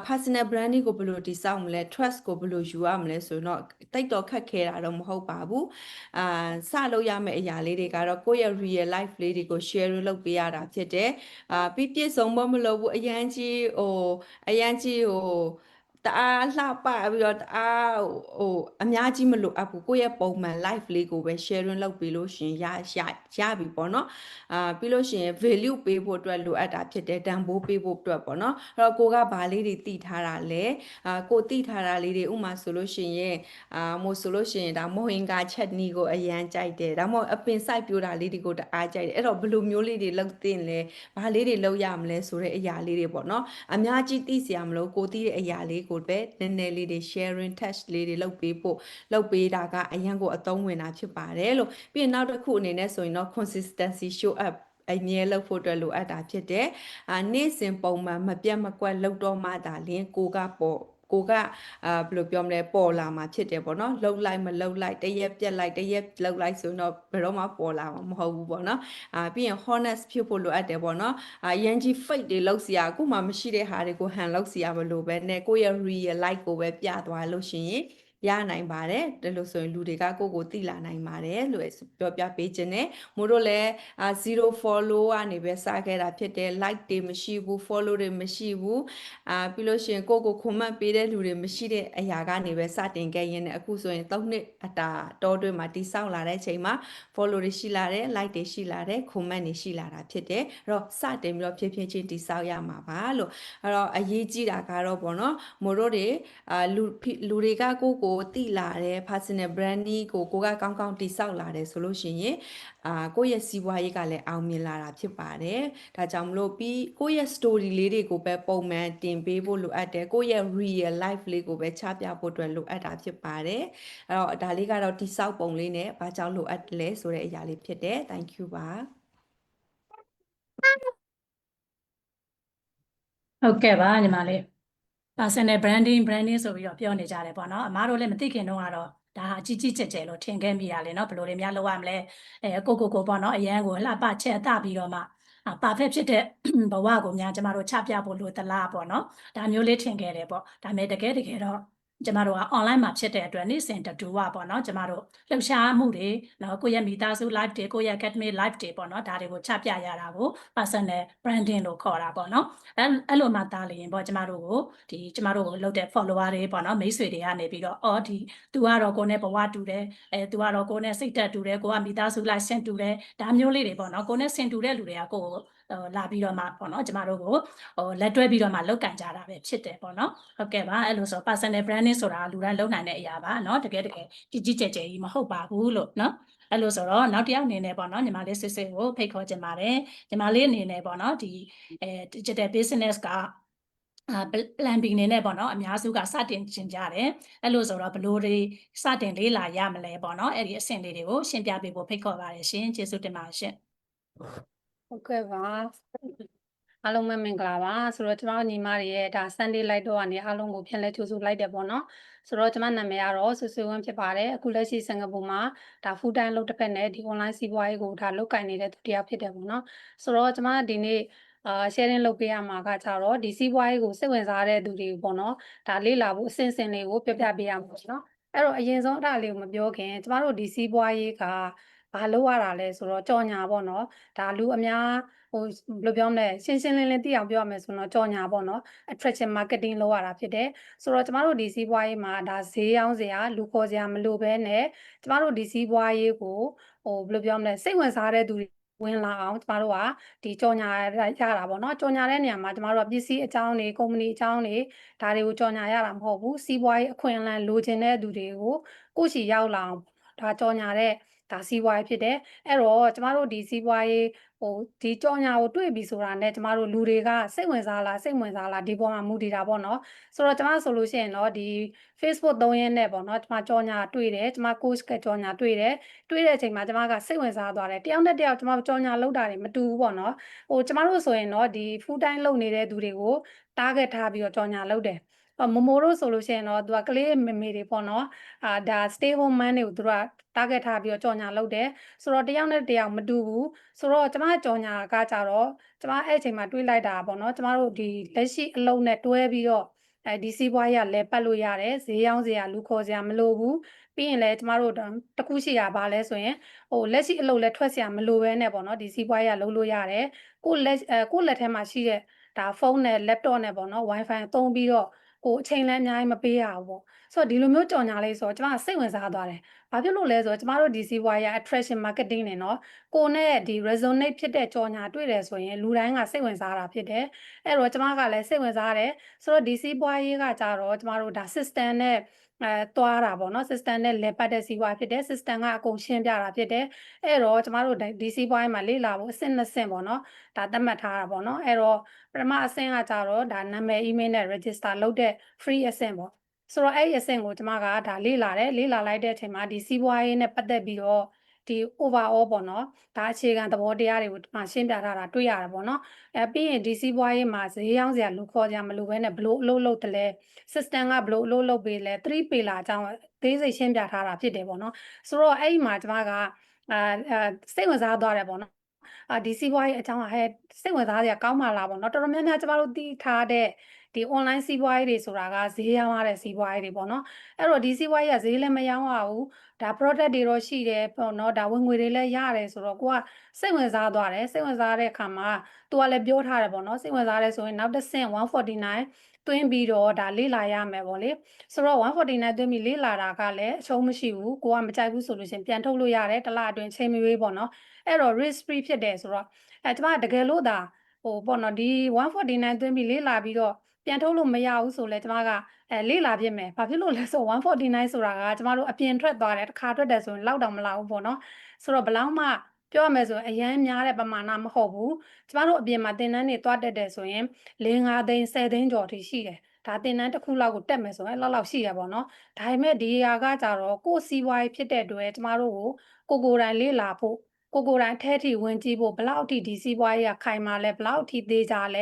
personal branding ကိုဘယ်လိုတည်ဆောက်မလဲ trust ကိုဘယ်လိုယူရမလဲဆိုတော့တိတ်တော့ခက်ခဲတာတော့မဟုတ်ပါဘူးစလို့ရမယ့်အရာလေးတွေကတော့ကိုယ့်ရဲ့ real life လေးတွေကို share လုပ်ပေးရတာဖြစ်တယ်ပြည့်စုံမလို့ဘူးအရန်ကြီးတအားလှပပြီးတော့တအားအများကြီးမလိုအပ်ဘူးကိုယ့်ရဲ့ပုံမှန် life လေးကိုပဲ sharing လုပ်ပြီးလို့ရှင်ရပြီပေါ့နော်ပြီးလို့ရှင် value ပေးဖို့အတွက်လိုအပ်တာဖြစ်တယ်တန်ဖိုးပေးဖို့အတွက်ပေါ့နော်အဲ့တော့ကိုကဘာလေးတွေတည်ထားတာလဲကိုတည်ထားတာလေးတွေဥမာဆိုလို့ရှင်ရဲ့မို့ဆိုလို့ရှင်ဒါမိုဟင်္ဂါချက်နီကိုအရန်ကြိုက်တယ်ဒါမှမဟုတ်အပင်စိုက်ပြိုးတာလေးတွေကိုတအားကြိုက်တယ်အဲ့တော့ဘယ်လိုမျိုးလေးတွေလုပ်သင့်လဲဘာလေးတွေလုပ်ရမလဲဆိုတဲ့အရာလေးတွေပေါ့နော်အများကြီးသိစရာမလိုကိုသိတဲ့အရာလေးကိုပဲနည်းနည်းလေးတွေ sharing touch လေးတွေလုပ်ပေးတာကအရန်ကိုအသုံးဝင်တာဖြစ်ပါတယ်လို့ပြီးရင်နောက်တစ်ခုအနေနဲ့ဆိုရင်တော့ consistency show up အမြဲလုပ်ဖို့အတွက်လိုအပ်တာဖြစ်တယ်နေ့စဉ်ပုံမှန်မပြတ်မကွက်လုပ်တော့မှသာလင်းကိုကဘယ်လိုပြောမလဲပေါ်လာမှာဖြစ်တယ်ပေါ့နော်လှုပ်လိုက်မလှုပ်လိုက်တရက်ပြက်လိုက်တရက်လှုပ်လိုက်ဆိုတော့ဘယ်တော့မှပေါ်လာမှာမဟုတ်ဘူးပေါ့နော်ပြီးရင် honest ဖြစ်ဖို့လိုအပ်တယ်ပေါ့နော်ရန်ကြီး fake တွေလောက်စီရအခုမှမရှိတဲ့ဟာတွေကိုဟန်လောက်စီရမလို့ပဲနဲ့ကိုယ့်ရဲ့ real life ကိုပဲပြသွားလို့ရှိရင် ရနိုင်ပါတယ်ဒါလို့ဆိုရင်လူတွေကကိုယ့်ကိုသိလာနိုင်ပါတယ်လို့ပြောပြပေးခြင်းနဲ့မို့တို့လည်း0 follow ကနေပဲစခဲ့တာဖြစ်တယ် like တွေမရှိဘူး follow တွေမရှိဘူးပြီးလို့ရှိရင်ကိုယ့်ကို comment ပေးတဲ့လူတွေမရှိတဲ့အရာကနေပဲစတင်ခဲ့ရင်းနဲ့အခုဆိုရင်3နှစ်အတာတောတွင်းမှာတိဆောက်လာတဲ့အချိန်မှာ follow တွေရှိလာတယ် like တွေရှိလာတယ် comment တွေရှိလာတာဖြစ်တယ်အဲ့တော့စတင်ပြီးတော့ဖြည်းဖြည်းချင်းတိဆောက်ရမှာပါလို့အဲ့တော့အရေးကြီးတာကတော့ပေါ့နော်မို့တို့တွေလူတွေကကိုယ့်ကိုသိလာတယ် personal branding ကိုကကောင်းကောင်းတိဆောက်လာတယ်ဆိုလို့ရှိရင်ကိုယ့်ရဲ့စီးပွားရေးကလည်းအောင်မြင်လာတာဖြစ်ပါတယ်ဒါကြောင့်မလို့ပြီးကိုယ့်ရဲ့ story လေးတွေကိုပဲပုံမှန်တင်ပေးဖို့လိုအပ်တယ်ကိုယ့်ရဲ့ real life လေးကိုပဲချပြဖို့အတွက်လိုအပ်တာဖြစ်ပါတယ်အဲ့တော့ဒါလေးကတော့တိဆောက်ပုံလေးနဲ့ဘာကြောင့်လိုအပ်လဲဆိုတဲ့အရာလေးဖြစ်တယ် thank you ပါ ဟုတ်ကဲ့ပါညီမလေး personal branding ဆိုပြီးတော့ပြောနေကြတယ်ပေါ့နော်အမားတို့လည်းမသိခင်တော့ကတော့ဒါဟာကြီးကြီးကျယ်ကျယ်လို့ထင်ခဲ့မိရလေနော်ဘယ်လိုတွေများလုပ်ရမလဲကိုပေါ့နော်အရန်ကိုလှပချက်အပြီးတော့မှ perfect ဖြစ်တဲ့ဘဝကိုများကျမတို့ချပြဖို့လိုသလားပေါ့နော်ဒါမျိုးလေးထင်ခဲ့တယ်ပေါ့ဒါမဲ့တကယ်တော့ကျမတို့က online မှာဖြစ်တဲ့အတွက်နေ့စဉ်တူပေါ့နော်ကျမတို့လှုပ်ရှားမှုတွေနော်ကိုယ့်ရဲ့မိသားစု live တွေကိုယ့်ရဲ့ academy live တွေပေါ့နော်ဒါတွေကိုချပြရတာကို personal branding လို့ခေါ်တာပေါ့နော်အဲ့လိုမှသားလျင်ပေါ့ကျမတို့ကိုကျမတို့ကိုလုပ်တဲ့ follower တွေပေါ့နော်မိတ်ဆွေတွေကနေပြီးတော့သူကတော့ကိုယ်နဲ့ဘဝတူတယ်သူကတော့ကိုယ်နဲ့စိတ်တက်တူတယ်ကိုကမိသားစုလိုက်ဆင်တူတယ်ဒါမျိုးလေးတွေပေါ့နော်ကိုယ်နဲ့ဆင်တူတဲ့လူတွေကကိုယ်လာပြီးတော့မှပေါ့နော်ကျမတို့ကိုလက်တွဲပြီးတော့မှလောက်ကင်ကြတာပဲဖြစ်တယ်ပေါ့နော်ဟုတ်ကဲ့ပါအဲ့လိုဆို personal branding ဆိုတာလူတိုင်းလုပ်နိုင်တဲ့အရာပါเนาะတကယ်ကြီးကျယ်ကြီးမဟုတ်ပါဘူးလို့เนาะအဲ့လိုဆိုတော့နောက်တစ်ယောက်အနေနဲ့ပေါ့နော်ညီမလေးစစ်ကိုဖိတ်ခေါ်ချင်ပါတယ်ညီမလေးအနေနဲ့ပေါ့နော်ဒီdigital business ကplan B နေနဲ့ပေါ့နော်အများစုကစတင်ကျင်ကြတယ်အဲ့လိုဆိုတော့ဘလို့တွေစတင်လေးလာရမလဲပေါ့နော်အဲ့ဒီအဆင့်လေးတွေကိုရှင်းပြပေးဖို့ဖိတ်ခေါ်ပါတယ်ရှင်ကျေးဇူးတင်ပါတယ်ရှင် ဟုတ်ကဲ့ပါအားလုံးပဲမင်္ဂလာပါဆိုတော့ကျမတို့ညီမတွေရဲ့ဒါ Sunday Light တော့ကနေအားလုံးကိုပြန်လဲကြိုဆိုလိုက်တယ်ပေါ့နော်ဆိုတော့ကျမနာမည်ကတော့ဆွဆွဝင်းဖြစ်ပါတယ်အခုလက်ရှိစင်ကာပူမှာဒါ full time လုပ်တစ်ဖက်နဲ့ဒီ online စီးပွားရေးကိုဒါလုပ်ကိုင်နေတဲ့သူတစ်ယောက်ဖြစ်တယ်ပေါ့နော်ဆိုတော့ကျမဒီနေ့sharing လုပ်ပေးရမှာကကြတော့ဒီစီးပွားရေးကိုစိတ်ဝင်စားတဲ့သူတွေပေါ့နော်ဒါလေ့လာဖို့အစဉ်စဉ်လေးကိုပြပြပေးရမှာပေါ့နော်အဲ့တော့အရင်ဆုံးအဲ့ဒါလေးကိုမပြောခင်ကျမတို့ဒီစီးပွားရေးကဘာလုပ်ရတာလဲဆိုတော့ကြော်ညာပေါ့နော်ဒါလူအများဘယ်လိုပြောမလဲရှင်းရှင်းလင်းလင်းသိအောင်ပြောရမယ်ဆိုတော့ကြော်ညာပေါ့နော် attraction marketing လုပ်ရတာဖြစ်တယ်ဆိုတော့ကျမတို့ဒီစီးပွားရေးမှာဒါဈေးရောင်းစရာလူခေါ်စရာမလိုဘဲနဲ့ကျမတို့ဒီစီးပွားရေးကိုဘယ်လိုပြောမလဲစိတ်ဝင်စားတဲ့သူတွေဝင်လာအောင်ကျမတို့ကဒီကြော်ညာရတာပေါ့နော်ကြော်ညာတဲ့နေရာမှာကျမတို့ကပစ္စည်းအကြောင်းတွေကုမ္ပဏီအကြောင်းတွေဒါတွေကိုကြော်ညာရတာမဟုတ်ဘူးစီးပွားရေးအခွင့်အလမ်းလိုချင်တဲ့သူတွေကိုကိုယ့်စီရောက်လာအောင်ဒါကြော်ညာတဲ့ဒါစီးပွားရေးဖြစ်တယ်အဲ့တော့ကျမတို့ဒီစီးပွားရေးဒီကြော်ညာကိုတွေ့ပြီဆိုတာနဲ့ကျမတို့လူတွေကစိတ်ဝင်စားလားစိတ်ဝင်စားလားဒီပေါ်မှာမူတည်တာပေါ့နော်ဆိုတော့ကျမဆိုလို့ရှိရင်တော့ဒီ Facebook သုံးရင်းနဲ့ပေါ့နော်ကျမကြော်ညာတွေ့တယ်ကျမ coach ကကြော်ညာတွေ့တဲ့အချိန်မှာကျမကစိတ်ဝင်စားသွားတယ်တယောက်နဲ့တယောက်ကျမကြော်ညာလောက်တာတွေမတူဘူးပေါ့နော်ကျမတို့ဆိုရင်တော့ဒီ full time လုပ်နေတဲ့သူတွေကို target ထားပြီးတော့ကြော်ညာလုပ်တယ်မမိုးတို့ဆိုလို့ရှိရင်တော့သူကကလေးမေမေတွေပေါ့နော်ဒါ stay home man တွေကိုသူက target ထားပြီးတော့ကြော်ညာလုပ်တယ်ဆိုတော့တယောက်နဲ့တယောက်မတူဘူးဆိုတော့ကျမကြော်ညာကကြတော့ကျမအဲ့အချိန်မှာတွေးလိုက်တာပေါ့နော်ကျမတို့ဒီလက်ရှိအလုံးနဲ့တွဲပြီးတော့ဒီစီးပွားရေးကလည်းပတ်လို့ရတယ်ဈေးရောင်းစရာလူခေါ်စရာမလိုဘူးပြီးရင်လည်းကျမတို့တခုရှိတာပါလဲဆိုရင်လက်ရှိအလုပ်လည်းထွက်စရာမလိုဘဲနဲ့ပေါ့နော်ဒီစီးပွားရေးကလုပ်လို့ရတယ်ကိုလက်ထဲမှာရှိတဲ့ဒါဖုန်းနဲ့ laptop နဲ့ပေါ့နော် wifi သုံးပြီးတော့ကိုအချိန်လည်းအများကြီးမပေးရဘူးပေါ့ဆိုတော့ဒီလိုမျိုးကြော်ညာလေးဆိုတော့ကျမကစိတ်ဝင်စားသွားတယ်ဘာဖြစ်လို့လဲဆိုတော့ကျမတို့ဒီစီးပွားရေး attraction marketing နေနော်ကိုနဲ့ဒီ resonate ဖြစ်တဲ့ကြော်ညာတွေ့တယ်ဆိုရင်လူတိုင်းကစိတ်ဝင်စားတာဖြစ်တယ်အဲ့တော့ကျမကလည်းစိတ်ဝင်စားတယ်ဆိုတော့ဒီစီးပွားရေးကကြတော့ကျမတို့ဒါ system နဲ့သွားတာပေါ့နော် system နဲ့လည်ပတ်တဲ့စီးပွားဖြစ်တယ် system ကအကုန်ရှင်းပြတာဖြစ်တယ်အဲ့တော့ကျမတို့ဒီစီးပွားရေးမှာလေ့လာဖို့အဆင့်နှစ်ဆင့်ပေါ့နော်ဒါသတ်မှတ်ထားတာပေါ့နော်အဲ့တော့ပထမအဆင့်ကကြတော့ဒါနာမည် email နဲ့ register လုပ်တဲ့ free အဆင့်ပေါ့ဆိုတော့အဲ့ဒီအဆင့်ကိုကျမကဒါလေ့လာလိုက်တဲ့အချိန်မှာဒီစီးပွားရေးနဲ့ပတ်သက်ပြီးတော့ဒီ overall ပေါ့နော်ဒါအခြေခံသဘောတရားတွေကိုရှင်းပြထားတာတွေ့ရတာပေါ့နော်ပြီးရင်ဒီစီးပွားရေးမှာဈေးရောင်းစရာလူခေါ်စရာမလိုဘဲနဲ့ဘလို့အလုပ်လုပ်တယ်လဲ system ကဘလို့အလုပ်လုပ်ပေးလဲ3 pillar အကြောင်းသေးစိတ်ရှင်းပြထားတာဖြစ်တယ်ပေါ့နော်ဆိုတော့အဲ့ဒီမှာကျမကစိတ်ဝင်စားသွားတယ်ပေါ့နော် ဒီစီးပွားရေးအကြောင်းကဟဲ့စိတ်ဝင်စားစရာကောင်းပါလားပေါ့နော်တော်တော်များများကျမတို့သိထားတဲ့ဒီ online စီးပွားရေးတွေဆိုတာကဈေးရောင်းရတဲ့စီးပွားရေးတွေပေါ့နော်အဲ့တော့ဒီစီးပွားရေးကဈေးလည်းမရောင်းရဘူးဒါ product တွေတော့ရှိတယ်ပေါ့နော်ဒါဝင်ငွေတွေလည်းရတယ်ဆိုတော့ကိုကစိတ်ဝင်စားသွားတယ်စိတ်ဝင်စားတဲ့အခါမှာသူကလည်းပြောထားတယ်ပေါ့နော်စိတ်ဝင်စားတယ်ဆိုရင်နောက်တစ်ဆင့်149သွင်းပြီးတော့ဒါလေ့လာရမယ်ပေါ့လေဆိုတော့149သွင်းပြီးလေ့လာတာကလည်းအရှုံးမရှိဘူးကိုကမကြိုက်ဘူးဆိုလို့ရှင်ပြန်ထုတ်လို့ရတယ်တစ်လအတွင်းချိန်မရွေးပေါ့နော်အဲ့တော့ risk free ဖြစ်တယ်ဆိုတော့ကျမတကယ်လို့ဒါပေါ့နော်ဒီ149သွင်းပြီးလေ့လာပြီးတော့ပြန်ထုတ်လို့မရဘူးဆိုလဲကျမကလေ့လာပြစ်မယ်ဘာဖြစ်လို့လဲဆို149ဆိုတာကကျမတို့အပြင်ထွက်သွားတယ်တစ်ခါထွက်တယ်ဆိုရင်လောက်တော့မလောက်ဘူးပေါ့နော်ဆိုတော့ဘလောက်မှပြောရမယ်ဆိုရင်အရန်များတဲ့ပမာဏမဟုတ်ဘူးကျမတို့အပြင်မှာတင်တန်းတွေသွားတက်တယ်ဆိုရင်5သိန်း10သိန်းကျော်ထိရှိတယ်ဒါတင်တန်းတစ်ခုလောက်ကိုတက်မယ်ဆိုရင်လောက်ရှိရပါတော့ဒါပေမဲ့ဒီဟာကကြတော့ကိုယ်စီးပွားရေးဖြစ်တဲ့အတွက်ကျမတို့ကိုကိုယ်တိုင်လေ့လာဖို့ကိုယ်တိုင်အထဲထိဝင်ကြည့်ဖို့ဘလောက်ထိဒီစီးပွားရေးကခိုင်မာလဲဘလောက်ထိသေးကြလ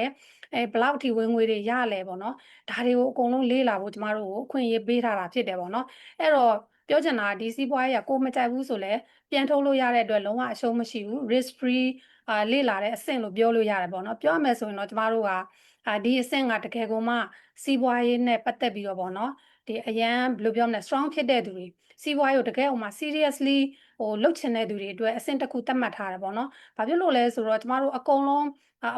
ဲဘလောက်ထိဝင်ငွေတွေရလဲပေါ့နော်ဒါတွေကိုအကုန်လုံးလေ့လာဖို့ကျမတို့ကိုအခွင့်အရေးပေးထားတာဖြစ်တယ်ပေါ့နော်အဲ့တော့ပြောချင်တာဒီစီးပွားရေးကကိုမကြိုက်ဘူးဆိုလဲပြန်ထုတ်လို့ရတဲ့အတွက်လုံးဝအရှုံးမရှိဘူး risk free လေ့လာတဲ့အဆင့်လို့ပြောလို့ရတယ်ပေါ့နော်ပြောရမယ်ဆိုရင်တော့ကျမတို့ကဒီအဆင့်ကတကယ်ကိုမှစီးပွားရေးနဲ့ပတ်သက်ပြီးတော့ပေါ့နော်ဒီအရန်ဘယ်လိုပြောမလဲ strong ဖြစ်တဲ့သူတွေစီးပွားရေးကိုတကယ်ဟိုမှာ seriously လုပ်ချင်တဲ့သူတွေအတွက်အဆင့်တစ်ခုသတ်မှတ်ထားတယ်ပေါ့နော်။ဘာဖြစ်လို့လဲဆိုတော့ကျမတို့အကုန်လုံ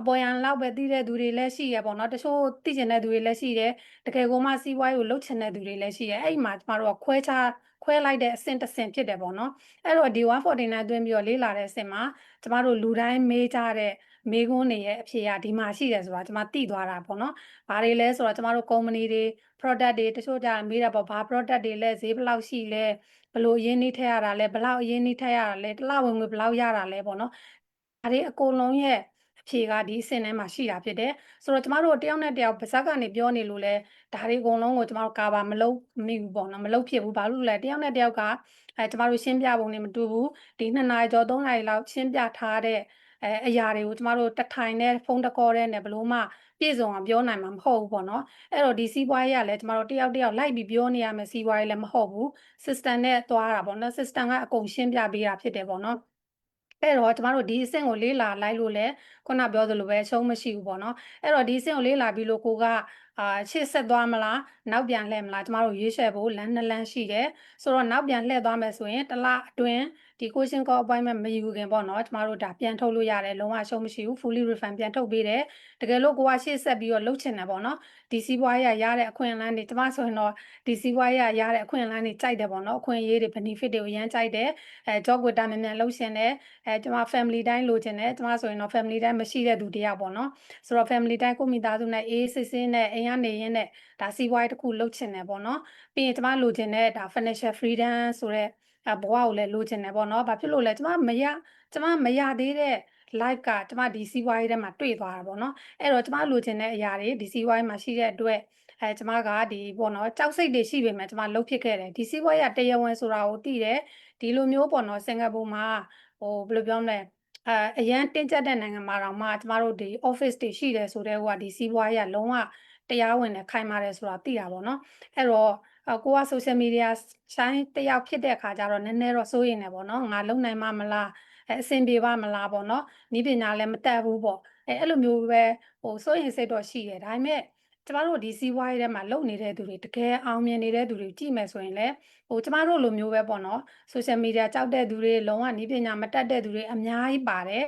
းအပေါ်ယံလောက်ပဲသိတဲ့သူတွေလည်းရှိရပေါ့နော်။တချို့သိချင်တဲ့သူတွေလည်းရှိတယ်။တကယ်ကိုမှစီးပွားရေးကိုလုပ်ချင်တဲ့သူတွေလည်းရှိရ။အဲ့ဒီမှာကျမတို့ကခွဲလိုက်တဲ့အဆင့်တစ်ဆင့်ဖြစ်တယ်ပေါ့နော်။အဲ့တော့ဒီ149သွင်းပြီးတော့လေ့လာတဲ့အဆင့်မှာကျမတို့လူတိုင်းမေးကြတဲ့မေးခွန်းတွေရဲ့အဖြေကဒီမှာရှိတယ်ဆိုတာကျမသိသွားတာပေါ့နော်။ဘာတွေလဲဆိုတော့ကျမတို့ company တွေ product တွေတချို့ကြမေးတာပေါ့ဘာ product တွေလဲဈေးဘယ်လောက်ရှိလဲဘယ်လိုအရင်းနှီးထည့်ရတာလဲဘယ်လောက်အရင်းနှီးထည့်ရတာလဲတစ်လဝင်ငွေဘယ်လောက်ရတာလဲပေါ့နော်ဒါတွေအကုန်လုံးရဲ့အဖြေကဒီအဆင့်ထဲမှာရှိတာဖြစ်တယ်ဆိုတော့ကျမတို့တယောက်နဲ့တယောက်ပါဇက်ကနေပြောနေလို့လဲဒါတွေအကုန်လုံးကိုကျမတို့ကာဗာမလုပ်မိဘူးပေါ့နော်မလုပ်ဖြစ်ဘူးဘာလို့လဲတယောက်နဲ့တယောက်ကကျမတို့ရှင်းပြပုံနဲ့မတူဘူးဒီ2နာရီကျော်3နာရီလောက်ရှင်းပြထားတဲ့အရာတွေကိုကျမတို့တထိုင်နဲ့ဖုန်းတကောတဲ့နဲ့ဘလို့မှပြည့်စုံအောင်ပြောနိုင်မှာမဟုတ်ဘူးပေါ့နော်အဲ့တော့ဒီစီးပွားရေးကလည်းကျမတို့တယောက်လိုက်ပြီးပြောနေရမယ်စီးပွားရေးလည်းမဟုတ်ဘူး system နဲ့သွားတာပေါ့နော် system ကအကုန်ရှင်းပြပေးတာဖြစ်တယ်ပေါ့နော်အဲ့တော့ကျမတို့ဒီအဆင့်ကိုလေးလာလိုက်လို့လဲခုနပြောသလိုပဲအရှုံးမရှိဘူးပေါ့နော်အဲ့တော့ဒီအဆင့်ကိုလေးလာပြီးလို့ကိုကရှေ့ဆက်သွားမလားနောက်ပြန်လှည့်မလားကျမတို့ရွေးချယ်ဖို့လမ်း2လမ်းရှိတယ်ဆိုတော့နောက်ပြန်လှည့်သွားမယ်ဆိုရင်တစ်လအတွင်းဒီ coaching call appointment မယူခင်ပေါ့နော်ကျမတို့ဒါပြန်ထုတ်လို့ရတယ်လုံးဝအရှုံးမရှိဘူး fully refund ပြန်ထုတ်ပေးတယ်တကယ်လို့ကိုကရှေ့ဆက်ပြီးတော့လုပ်ချင်တယ်ပေါ့နော်ဒီစီးပွားရေးရတဲ့အခွင့်အလမ်းတွေကျမဆိုရင်တော့ဒီစီးပွားရေးရတဲ့အခွင့်အလမ်းတွေကြိုက်တယ်ပေါ့နော်အခွင့်အရေးတွေ benefit တွေကိုအရင်ကြိုက်တယ်job quota မြန်လုပ်ရှင်တယ်ကျမ family တိုင်းလိုချင်တယ်ကျမဆိုရင်တော့ family တိုင်းမရှိတဲ့သူတယောက်ပေါ့နော်ဆိုတော့ family တိုင်းကိုမိသားစုနဲ့အေးစစ်စစ်နဲ့အိမ်ကနေရင်းနဲ့ဒါစီးပွားရေးတစ်ခုလုပ်ချင်တယ်ပေါ့နော်ပြီးရင်ကျမလိုချင်တဲ့ဒါ financial freedom ဆိုတဲ့ဘဝကိုလည်းလိုချင်တယ်ပေါ့နော်ဘာဖြစ်လို့လဲကျမမရသေးတဲ့ live ကကျမဒီစီးပွားရေးထဲမှာတွေ့သွားတာပေါ့နော်အဲ့တော့ကျမလိုချင်တဲ့အရာတွေဒီစီးပွားရေးမှာရှိတဲ့အတွက်ကျမကဒီပေါ့နော်ကြောက်စိတ်တွေရှိပေမဲ့ကျမလှုပ်ဖြစ်ခဲ့တယ်ဒီစီးပွားရေးတရားဝင်ဆိုတာကိုသိတယ်ဒီလိုမျိုးပေါ့နော်စင်ကာပူမှာဘယ်လိုပြောမလဲအရန်တင်းကျပ်တဲ့နိုင်ငံမှာတော့မှကျမတို့ဒီ office တွေရှိတယ်ဆိုတဲ့ဟိုကဒီစီးပွားရေးကလုံးဝတရားဝင်နဲ့ခိုင်မာတယ်ဆိုတာသိတာပေါ့နော်အဲ့တော့ကိုက social media ဆိုင်တယောက်ဖြစ်တဲ့အခါကျတော့နည်းနည်းတော့စိုးရိမ်နေပေါ့နော်ငါလုံနိုင်မှာမလားအဆင်ပြေပါမလားပေါ့နော်နီးပညာလည်းမတက်ဘူးပေါ့အဲ့လိုမျိုးပဲစိုးရိမ်စိတ်တော့ရှိတယ်ဒါပေမဲ့ကျမတို့ဒီစီးပွားရေးထဲမှာလုပ်နေတဲ့သူတွေတကယ်အောင်မြင်နေတဲ့သူတွေကြည့်မယ်ဆိုရင်လည်းကျမတို့လိုမျိုးပဲပေါ့နော် social media ကြောက်တဲ့သူတွေလုံးဝနီးပညာမတက်တဲ့သူတွေအများကြီးပါတယ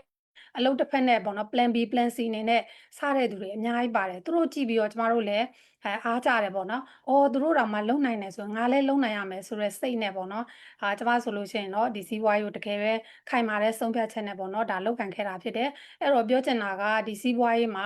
်အလုပ်တစ်ဖက်နဲ့ပေါ့နော် plan B plan C နေနဲ့စားတဲ့သူတွေအများကြီးပါတယ်သူတို့ကြည့်ပြီးတော့ကျမတို့လည်းအားကြတယ်ပေါ့နော်သူတို့တောင်မှလုံနိုင်တယ်ဆိုရင်ငါလည်းလုံနိုင်ရမယ်ဆိုတဲ့စိတ်နဲ့ပေါ့နော်ကျမဆိုလို့ရှိရင်တော့ဒီစီးပွားရေးကိုတကယ်ပဲခိုင်မာတဲ့ဆုံးဖြတ်ချက်နဲ့ပေါ့နော်ဒါလောက်ကန်ခဲ့တာဖြစ်တယ်အဲ့တော့ပြောချင်တာကဒီစီးပွားရေးမှာ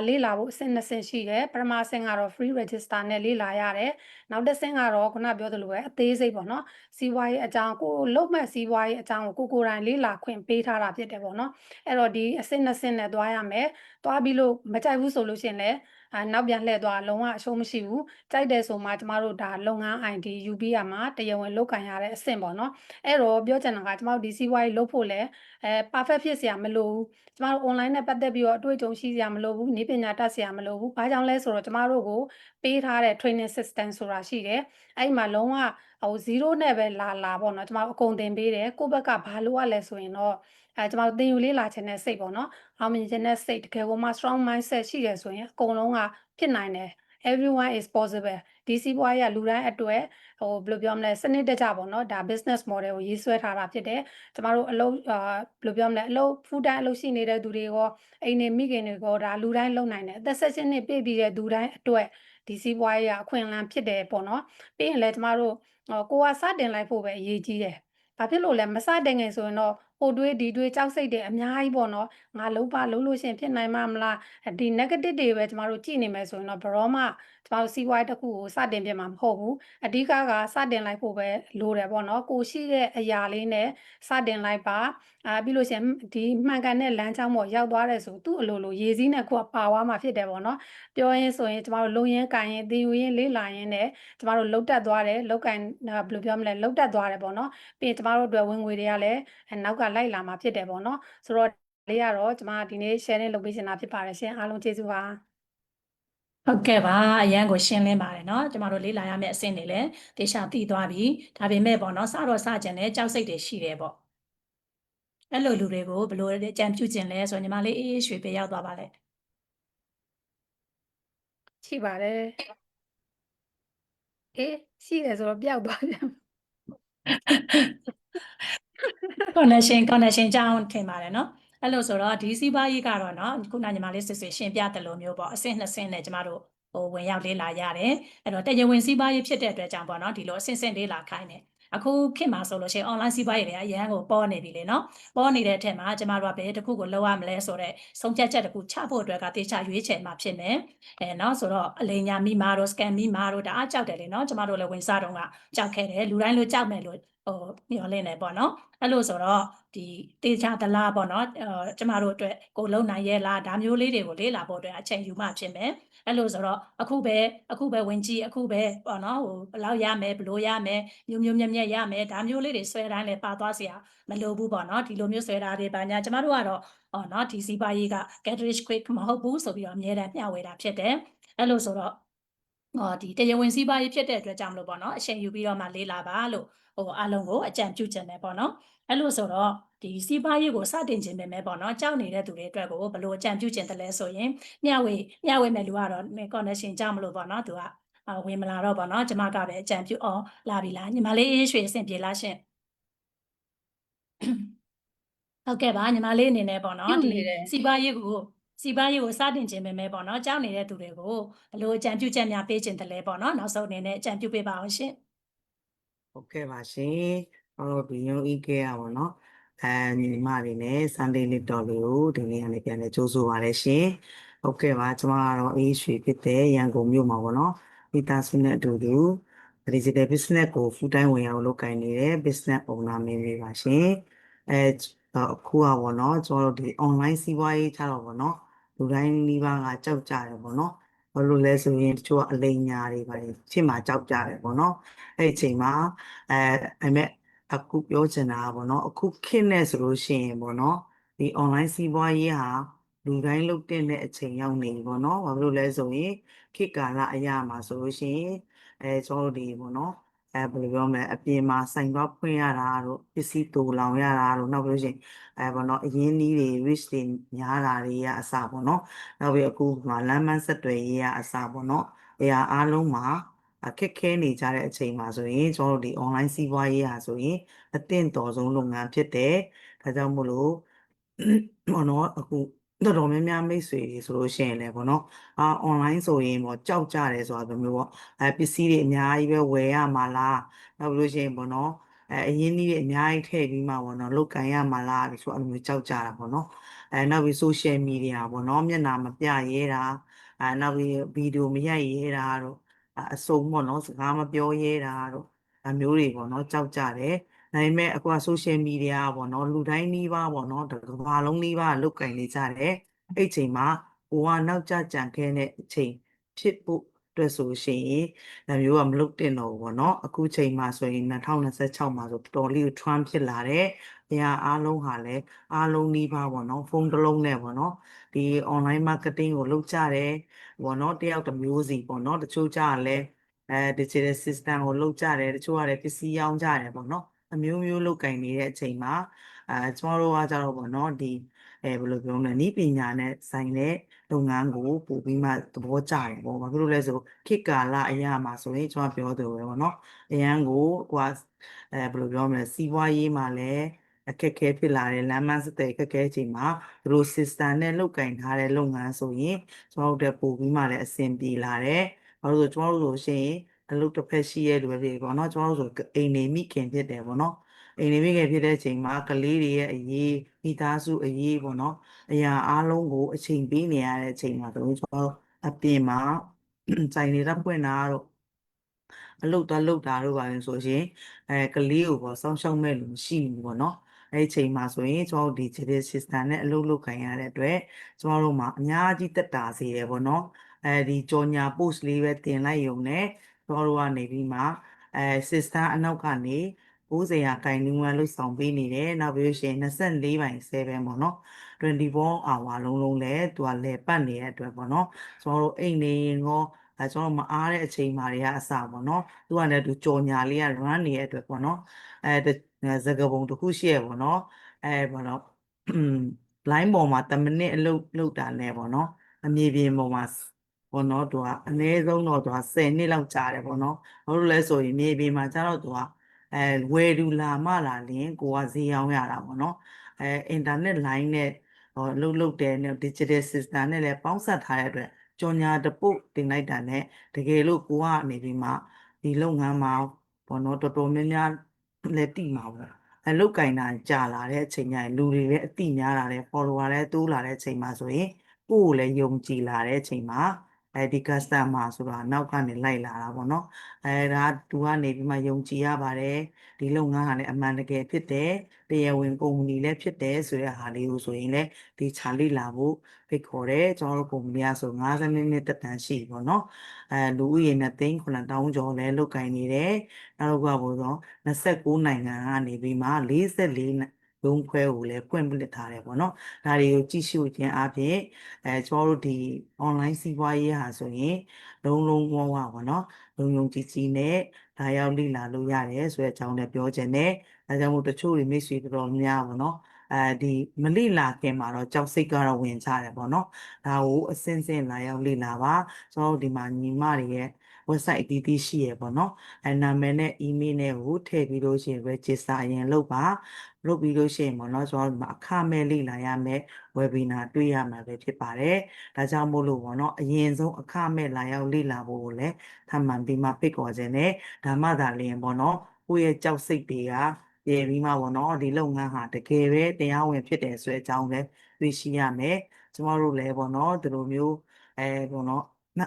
လေ့လာဖို့အဆင့်2ဆင့်ရှိတယ်ပထမဆင့်ကတော့ free register နဲ့လေ့လာရတယ်နောက်တစ်ဆင့်ကတော့ခုနပြောသလိုပဲအသေးစိတ်ပေါ့နော်စီးပွားရေးအကြောင်းကိုလုံးမဲ့စီးပွားရေးအကြောင်းကိုကိုယ်တိုင်လေ့လာခွင့်ပေးထားတာဖြစ်တယ်ပေါ့နော်အဲ့တော့ဒီအဆင့်2ဆင့်နဲ့သွားရမယ်သွားပြီးလို့မကြိုက်ဘူးဆိုလို့ရှိရင်လည်းနောက်ပြန်လှည့်သွားလုံးဝအရှုံးမရှိဘူးကြိုက်တယ်ဆိုမှကျမတို့ဒါလုပ်ငန်း ID ယူပြီးရမှာတရားဝင်လုပ်ကင်ရတဲ့အဆင့်ပေါ့နော်အဲ့တော့ပြောချင်တာကကျမတို့ဒီစီးပွားရေးလုပ်ဖို့လဲperfect ဖြစ်စရာမလိုဘူးကျမတို့ online နဲ့ပတ်သက်ပြီးတော့အတွေ့အကြုံရှိစရာမလိုဘူးနည်းပညာတတ်စရာမလိုဘူးဘာကြောင့်လဲဆိုတော့ကျမတို့ကိုပေးထားတဲ့ training system ဆိုတာရှိတယ်အဲ့ဒီမှာလုံးဝ0နဲ့ပဲလာပေါ့နော်ကျမတို့အကုန်သင်ပေးတယ်ကိုယ့်ဘက်ကဘာလို့ရလဲဆိုရင်တော့ ကျမတို့သင်ယူလေးလာခြင်းနဲ့စိတ်ပေါ့နော်အောင်မြင်ခြင်းနဲ့စိတ်တကယ်ကိုမှ strong mindset ရှိတယ်ဆိုရင်အကုန်လုံးကဖြစ်နိုင်တယ် everyone is possible ဒီစီးပွားရေးကလူတိုင်းအတွက်ဘယ်လိုပြောမလဲစနစ်တကျပေါ့နော်ဒါ business model ကိုရေးဆွဲထားတာဖြစ်တယ်ကျမတို့အလုပ်ဘယ်လိုပြောမလဲအလုပ် full time အလုပ်ရှိနေတဲ့သူတွေရောအိမ်နေမိခင်တွေရောဒါလူတိုင်းလုပ်နိုင်တယ်အသက်16နှစ်ပြည့်ပြီးတဲ့သူတိုင်းအတွက်ဒီစီးပွားရေးကအခွင့်အလမ်းဖြစ်တယ်ပေါ့နော်ပြီးရင်လည်းကျမတို့ကိုကစတင်လိုက်ဖို့ပဲအရေးကြီးတယ်ဘာဖြစ်လို့လဲမစတင်ခင်ဆိုရင်တော့ဟိုတွေးဒီတွေးကြောက်စိတ်တွေအများကြီးပေါ့နော်ငါလုံးလို့ရှင်ဖြစ်နိုင်မှာမလားဒီ negative တွေပဲကျမတို့ကြည့်နေမယ်ဆိုရင်တော့ဘရောမှကျမတို့စီးပွားရေးတစ်ခုကိုစတင်ပြမှာမဟုတ်ဘူးအဓိကစတင်လိုက်ဖို့ပဲလိုတယ်ပေါ့နော်ကိုရှိတဲ့အရာလေးနဲ့စတင်လိုက်ပါပြီးလို့ရှင်ဒီမှန်ကန်တဲ့လမ်းကြောင်းပေါ်ရောက်သွားတယ်ဆိုသူ့အလိုလိုရေစည်းနဲ့ကိုကပါဝါမှာဖြစ်တယ်ပေါ့နော်ပြောရင်းဆိုရင်ကျမတို့လုံရင်ကန်ရင်သင်ယူရင်လေးလာရင်နဲ့ကျမတို့လှုပ်တက်သွားတယ်လောက်ကန်ဘယ်လိုပြောမလဲလှုပ်တက်သွားတယ်ပေါ့နော်ပြီးရင်ကျမတို့အတွက်ဝင်ငွေတွေကလည်းနောက်ကလိုက်လာမှာဖြစ်တယ်ပေါ့နော်ဆိုတော့လေးကတော့ကျမဒီနေ့ sharing လုပ်ပေးချင်တာဖြစ်ပါတယ်ရှင်အားလုံးကျေးဇူးပါ ဟုတ်ကဲ့ပါအရန်ကိုရှင်းလင်းပါတယ်เนาะကျမတို့လေ့လာရမယ့်အဆင့်တွေလည်းတေချာသိသွားပြီဒါပေမဲ့ပေါ့เนาะစတော့စကြံတဲ့ကြောက်စိတ်တွေရှိတယ်ပေါ့အဲ့လိုလူတွေကိုဘယ်လိုကြံပြုကျင်လဲဆိုညီမလေးအေးအေးရွှေပေးရောက်သွားပါလေ ရှိပါတယ်အေးရှိတယ်ဆိုတော့ပျောက်သွားပြန် connection ကြောင်းထင်ပါတယ်เนาะအဲ့လိုဆိုတော့ဒီစီးပွားရေးကတော့เนาะခုနညီမလေးစစ်စစ်ရှင်းပြတယ်လို့မျိုးပေါ့အဆင့်နှစ်ဆင့်နဲ့ကျမတို့ဝင်ရောက်လေးလာရတယ်အဲ့တော့တရားဝင်စီးပွားရေးဖြစ်တဲ့အတွက်ကြောင့်ပေါ့เนาะဒီလိုအဆင့်ဆင့်လေးလာခိုင်းတယ်အခုခေတ်မှာဆိုလို့ရှိရင် online စီးပွားရေးတွေအရန်ကိုပေါ်နေပြီလေเนาะပေါ်နေတဲ့အထက်မှာကျမတို့ကဘယ်တစ်ခုကိုလောက်ရမလဲဆိုတော့ဆုံးဖြတ်ချက်တစ်ခုချဖို့အတွက်ကတေချာရွေးချယ်မှာဖြစ်မယ်เนาะဆိုတော့အလိညာမိမာတို့ scam မိမာတို့ဒါအားကြောက်တယ်လေเนาะကျမတို့လည်းဝင်စားတော့ကကြောက်ခဲ့တယ်လူတိုင်းလိုကြောက်မယ်လို့မျှော်လင့်နေပေါ့เนาะအဲ့လိုဆိုတော့ဒီတေချာသလားပေါ့เนาะကျမတို့အတွက်ကိုလုံနိုင်ရဲ့လားဒါမျိုးလေးတွေကိုလေ့လာဖို့အတွက်အချိန်ယူမှဖြစ်မယ်အဲ့လိုဆိုတော့အခုပဲဝင်ကြည့်အခုပဲပေါ့နော်ဟိုဘယ်လောက်ရမယ်ဘယ်လိုရမယ်မျိုးမြက်ရမယ်ဒါမျိုးလေးတွေဆွဲတိုင်းလည်းပါသွားစရာမလိုဘူးပေါ့နော်ဒီလိုမျိုးဆွဲတာတွေပါညာကျမတို့ကတော့နော်ဒီစီးပွားရေးက get rich quick မဟုတ်ဘူးဆိုပြီးတော့အများအားမျှဝေတာဖြစ်တယ်အဲ့လိုဆိုတော့ဒီတရားဝင်စီးပွားရေးဖြစ်တဲ့အတွက်ကြောင့်မလို့ပေါ့နော်အချိန်ယူပြီးတော့မှလေးလာပါလို့အားလုံးကိုအကြံပြုချင်တယ်ပေါ့နော်အဲ့လိုဆိုတော့ဒီစီးပွားရေးကိုစတင်ခြင်းပဲမဲ့ပေါ့နော်ကြောက်နေတဲ့သူတွေအတွက်ကိုဘယ်လိုအကြံပြုခြင်းတလဲဆိုရင်မျှဝေမဲ့လူကတော့ connection ကြောင့်မလို့ပေါ့နော်သူကဝင်မလာတော့ပေါ့နော်ကျမကပဲအကြံပြုလာပြီလားညီမလေးအေးရွှေအဆင်ပြေလားရှင်ဟုတ်ကဲ့ပါညီမလေးအနေနဲ့ပေါ့နော်ဒီစီးပွားရေးကိုစတင်ခြင်းပဲမဲ့ပေါ့နော်ကြောက်နေတဲ့သူတွေကိုဘယ်လိုအကြံပြုချက်များပေးခြင်းတလဲပေါ့နော်နောက်ဆုံးအနေနဲ့အကြံပြုပေးပါအောင်ရှင်ဟုတ်ကဲ့ပါရှင်ဘီယုံဤခဲ့ရပါတော့ညီမတွေနဲ့ Sunday လေးတော်လေးကိုဒီနေ့ကနေပြန်လဲကြိုးဆိုပါရရှင်ဟုတ်ကဲ့ပါကျွန်မကတော့အေးရွှေဖြစ်တဲ့ရန်ကုန်မြို့မှာပေါ့နော်မိသားစုနဲ့အတူတူ digital business ကို full time ဝင်အောင်လုပ်ကိုင်နေတဲ့ business owner မင်းတွေပါရှင်အခုကပေါ့နော်ကျွန်တော်တို့ဒီ online စီးပွားရေးချတော့ပေါ့နော်လူတိုင်းနီးပါးကကြောက်ကြတယ်ပေါ့နော်ဘာလို့လဲဆိုရင်တချို့ကအလိညာတွေပါဖြစ်မှာကြောက်ကြတယ်ပေါ့နော်အဲ့ဒီအချိန်မှာအဲ့မဲ့အခုပြောချင်တာပေါ့နော်အခုခေတ်နဲ့ဆိုလို့ရှိရင်ပေါ့နော်ဒီ online စီးပွားရေးဟာလူတိုင်းလုပ်တဲ့အချိန်ရောက်နေပြီပေါ့နော်ဘာလို့လဲဆိုရင်ခေတ်ကာလအရာမှာဆိုလို့ရှိရင်ကျွန်တော်တို့ဒီပေါ့နော်ဘယ်လိုပြောမလဲအပြင်မှာစိုင်သွားဖွင့်ရတာတို့ပစ္စည်းတူလောင်ရတာတို့နောက်ပြီးလို့ရှိရင်ပေါ့နော်အရင်းနှီးတွေ risk တွေများတာတွေကအစပေါ့နော်နောက်ပြီးအခုလမ်းမဆက်သွယ်ရေးကအစပေါ့နော်အားလုံးမှာအခက်ခဲနေကြတဲ့အချိန်မှာဆိုရင်ကျွန်တော်တို့ဒီ online စီးပွားရေးဟာဆိုရင်အသင့်တော်ဆုံးလုပ်ငန်းဖြစ်တယ်ဒါကြောင့်မို့လို့ပေါ့နော်အခုတော်တော်များများမိတ်ဆွေတွေဆိုလို့ရှိရင်လည်းပေါ့နော်online ဆိုရင်ပေါ့ကြောက်ကြတယ်ဆိုတာမျိုးပေါ့ပစ္စည်းတွေအများကြီးပဲဝယ်ရမှာလားနောက်ပြီးလို့ရှိရင်ပေါ့နော်အရင်းနှီးတွေအများကြီးထည့်ပြီးမှပေါ့နော်လုပ်ကင်ရမှာလားဒီဆိုအဲ့လိုမျိုးကြောက်ကြတာပေါ့နော်နောက်ပြီး social media ပေါ့နော်မျက်နှာမပြရဲတာနောက်ပြီးဗီဒီယိုမရိုက်ရဲတာတို့အစုံပေါ့နော်စကားမပြောရဲတာတို့အမျိုးတွေပေါ့နော်ကြောက်ကြတယ်ဒါပေမဲ့အခုက social media ပေါ့နော်လူတိုင်းနှီးပါပေါ့နော်တစ်ကမ္ဘာလုံးနှီးပါလုတ်ကင်နေကြတယ်အဲ့ချိန်မှာကိုကနောက်ကျကြံခဲ့တဲ့အချိန်ဖြစ်ဖို့အတွက်ဆိုရှင်ဒါမျိုးကမလုပ်တင်တော့ဘူးပေါ့နော်အခုချိန်မှာဆိုရင်2026မှာဆိုတော်တော်လေး Trump ဖြစ်လာတယ်။အားလုံးဟာလည်းအားလုံးနှီးပါပေါ့နော်ဖုန်းတစ်လုံးနဲ့ပေါ့နော်ဒီ online marketing ကိုလုပ်ကြတယ်ပေါ့နော်တယောက်တစ်မျိုးစီပေါ့နော်တချို့ကြလည်းdigital system ကိုလုပ်ကြတယ်တချို့ကလည်းပစ္စည်းရောင်းကြတယ်ပေါ့နော်အမျိုးမျိုးလုပ်ကင်နေတဲ့အချိန်မှာ ကျမတို့ကကြတော့ပေါ့နော်ဒီဘယ်လိုပြောမလဲဤပညာနဲ့ဆိုင်တဲ့လုပ်ငန်းကိုပို့ပြီးမှသဘောကျတယ်ပေါ့ဘာဖြစ်လို့လဲဆိုခေတ်ကာလအရာမှာဆိုရင်ကျွန်တော်ပြောသလိုပဲပေါ့နော်အရန်ကိုဟိုဘယ်လိုပြောမလဲစီးပွားရေးမှာလည်းအခက်အခဲဖြစ်လာတယ်လမ်းမစတဲ့အခက်အခဲအချိန်မှာသူတို့ system နဲ့လုတ်ကင်ထားတဲ့လုပ်ငန်းဆိုရင်ကျွန်တော်တို့ပို့ပြီးမှလည်းအဆင်ပြေလာတယ်ဘာလို့ဆိုကျွန်တော်တို့ဆိုရှင်အလုပ်တစ်ဖက်ရှိရဲ့လူတွေပေါ့နော်ကျွန်တော်တို့ဆိုအိမ်နေမိခင်ဖြစ်တယ်ပေါ့နော်အိမ်နေမိခင်ဖြစ်တဲ့အချိန်မှာကလေးတွေရဲ့အရေးမိသားစုအရေးပေါ့နော်အရာအားလုံးကိုအချိန်ပေးနေရတဲ့အချိန်မှာတို့ကျွန်တော်အပြင်မှာစိုင်နေတာဖွင့်တာတော့အလုပ်သွားလုပ်တာတို့ပါလို့ဆိုရင်ကလေးကိုပေါ့စောင့်ရှောက်မဲ့လူမရှိဘူးပေါ့နော်အဲ့ဒီချိန်မှာဆိုရင်ကျွန်တော်တို့ဒီ digital system နဲ့အလုပ်လုပ်ခိုင်းရတဲ့အတွက်ကျွန်တော်တို့မှာအများကြီးတက်တာစေတယ်ပေါ့နော်ဒီကြော်ညာ post လေးပဲတင်လိုက်ရုံနဲ့ကျွန်တော်တို့ကနေပြီးမှsystem အနောက်ကနေ90ရာခိုင်နှုန်းကလို့ဆောင်ပေးနေတယ်နောက်ပြီးလို့ရှိရင်24ပိုင်7ပေါ့နော်24 hour လုံးလဲသူကလဲပတ်နေတဲ့အတွက်ပေါ့နော်ကျွန်တော်တို့အိမ်နေရင်ရောကျွန်တော်မအားတဲ့အချိန်မှာတွေကအစပေါ့နော်သူကလည်းသူကြော်ညာလေးက run နေတဲ့အတွက်ပေါ့နော်စကားပုံတစ်ခုရှိရပေါ့နော်ပေါ့နော် line ပေါ်မှာ10မိနစ်အလုပ်တာနဲ့ပေါ့နော်အမြေပြင်ပေါ်မှာပေါ့နော်သူကအနည်းဆုံးတော့သူက10နှစ်လောက်ကြာတယ်ပေါ့နော်ဘာလို့လဲဆိုရင်မြေပြင်မှာကျတော့သူကဝယ်သူလာမှလာလင်းကိုကဈေးရောင်းရတာပေါ့နော်အင်တာနက် line နဲ့လုပ်တယ် digital system နဲ့လည်းပေါင်းစပ်ထားတဲ့အတွက်ကြော်ညာတပုတ်တင်လိုက်တာနဲ့တကယ်လို့ကိုကနေပြီးမှဒီလုပ်ငန်းမှာပေါ့နော်တော်တော်များများလည်းတိမှာပေါ့အလုတ်ကင်တာကြာလာတဲ့အချိန်ကျရင်လူတွေလည်းအတိများလာတယ် follower လည်းတိုးလာတဲ့အချိန်မှာဆိုရင်ကိုယ်ကိုလည်းယုံကြည်လာတဲ့အချိန်မှာဒီ customer ဆိုတာနောက်ကနေလိုက်လာတာပေါ့နော်ဒါသူကနေပြီးမှယုံကြည်ရပါတယ်ဒီလုပ်ငန်းကလည်းအမှန်တကယ်ဖြစ်တယ်တရားဝင်ကုမ္ပဏီလည်းဖြစ်တယ်ဆိုတဲ့ဟာလေးကိုဆိုရင်လည်းဒီချာလိလာဖို့ဖိတ်ခေါ်တယ်ကျွန်တော်တို့ကုမ္ပဏီကဆို50နှစ်တက်တန်းရှိပေါ့နော်လူဦးရေနဲ့3,000ကျော်လည်းလုတ်ကင်နေတယ်နောက်ကဘို့ဆို29နိုင်ငံကနေပြီးမှ44ရုံးခွဲကိုလည်းဖွင့်ပစ်ထားတယ်ပေါ့နော်ဒါတွေကိုကြည့်ရှုခြင်းအပြင်ကျွန်တော်တို့ဒီ online စီးပွားရေးဟာဆိုရင်လုံးဝပေါ့နော်လုံကြီးနဲ့ဒါရောက်လိလာလို့ရတယ်ဆိုတဲ့အကြောင်းလည်းပြောချင်တယ်ဒါကြောင့်မို့တချို့တွေမိတ်ဆွေတော်တော်များပေါ့နော်ဒီမလိလာခင်မှာတော့ကြောက်စိတ်ကတော့ဝင်ချတယ်ပေါ့နော်ဒါကိုအစင်းစင်းလာရောက်လိလာပါကျွန်တော်တို့ဒီမှာညီမတွေရဲ့ website အသီးသီးရှိရပေါ့နော်နာမည်နဲ့ email နဲ့ကိုထည့်ပြီးလို့ရှိရင် register အရင်လုပ်ပါလုပ်ပြီးလို့ရှိရင်ပေါ့နော်ကျွန်တော်တို့အခမဲ့လိလာရမယ် webinar တွေ့ရမှာပဲဖြစ်ပါတယ်ဒါကြောင့်မို့လို့ပေါ့နော်အရင်ဆုံးအခမဲ့လာရောက်လိလာဖို့ကိုလည်းထပ်မံပြီးမှဖိတ်ခေါ်ခြင်းနဲ့ဒါမှသာလျှင်ပေါ့နော်ကိုယ့်ရဲ့ကြောက်စိတ်တွေကပြေပြီးမှပေါ့နော်ဒီလုပ်ငန်းဟာတကယ်ပဲတရားဝင်ဖြစ်တယ်ဆိုတဲ့အကြောင်းလည်းသိရှိရမယ်ကျမတို့လည်းပေါ့နော်ဒီလိုမျိုးပေါ့နော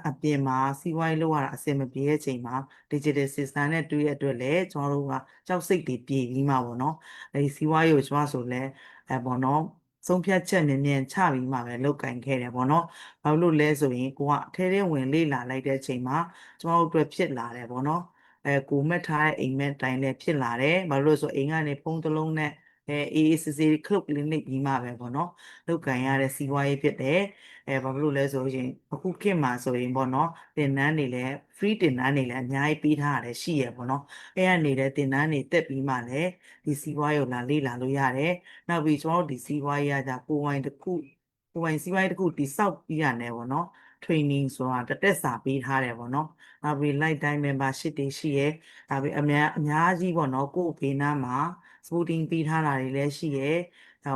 ်အပြင်မှာစီးပွားရေးလုပ်ရတာအဆင်မပြေတဲ့အချိန်မှာ digital system နဲ့တွေ့ရတဲ့အတွက်လည်းကျွန်တော်တို့ကကြောက်စိတ်တွေပြေပြီးမှပေါ့နော်အဲဒီစီးပွားရေးကိုကျွန်တော်ဆိုလဲပေါ့နော်ဆုံးဖြတ်ချက်မြင်ချပြီးမှပဲလုပ်ကင်ခဲ့တယ်ပေါ့နော်ဘာလို့လဲဆိုရင်ကိုကအထဲထဲဝင်လေ့လာလိုက်တဲ့အချိန်မှာကျွန်တော်တို့အတွက်ဖြစ်လာတယ်ပေါ့နော်ကိုမက်ထားတဲ့အိမ်မက်တိုင်းလည်းဖြစ်လာတယ်ဘာလို့လဲဆိုအိမ်ကနေဖုန်းတစ်လုံးနဲ့အေးစစ်စစ်ခလုတ်ကလနစ်ပြီးမှပဲပေါ့နော်လုတ်ကန်ရတဲ့စီးပွားရေးဖြစ်တယ်ဘာလို့လဲဆိုရင်အခုခေတ်မှာဆိုရင်ပေါ့နော်တင်နန်းတွေလည်း free တင်နန်းတွေလည်းအများကြီးပေးထားရတယ်ရှိရပေါ့နော်အဲ့ရနေတဲ့တင်နန်းတွေတက်ပြီးမှလည်းဒီစီးပွားရေးကိုလေ့လာလို့ရတယ်နောက်ပြီးကျွန်တော်တို့ဒီစီးပွားရေးကကြကိုယ်ပိုင်တစ်ခုကိုယ်ပိုင်စီးပွားရေးတစ်ခုတိစောက်ပြီးရတယ်ပေါ့နော် training ဆိုတာတက်စာပေးထားတယ်ပေါ့နော်နောက်ပြီး lifetime membership တွေရှိရဲဒါပြီးအများကြီးပေါ့နော်ကိုယ့်ဘေးနားမှာ supporting ပေးထားတာတွေလည်းရှိရဲဒါ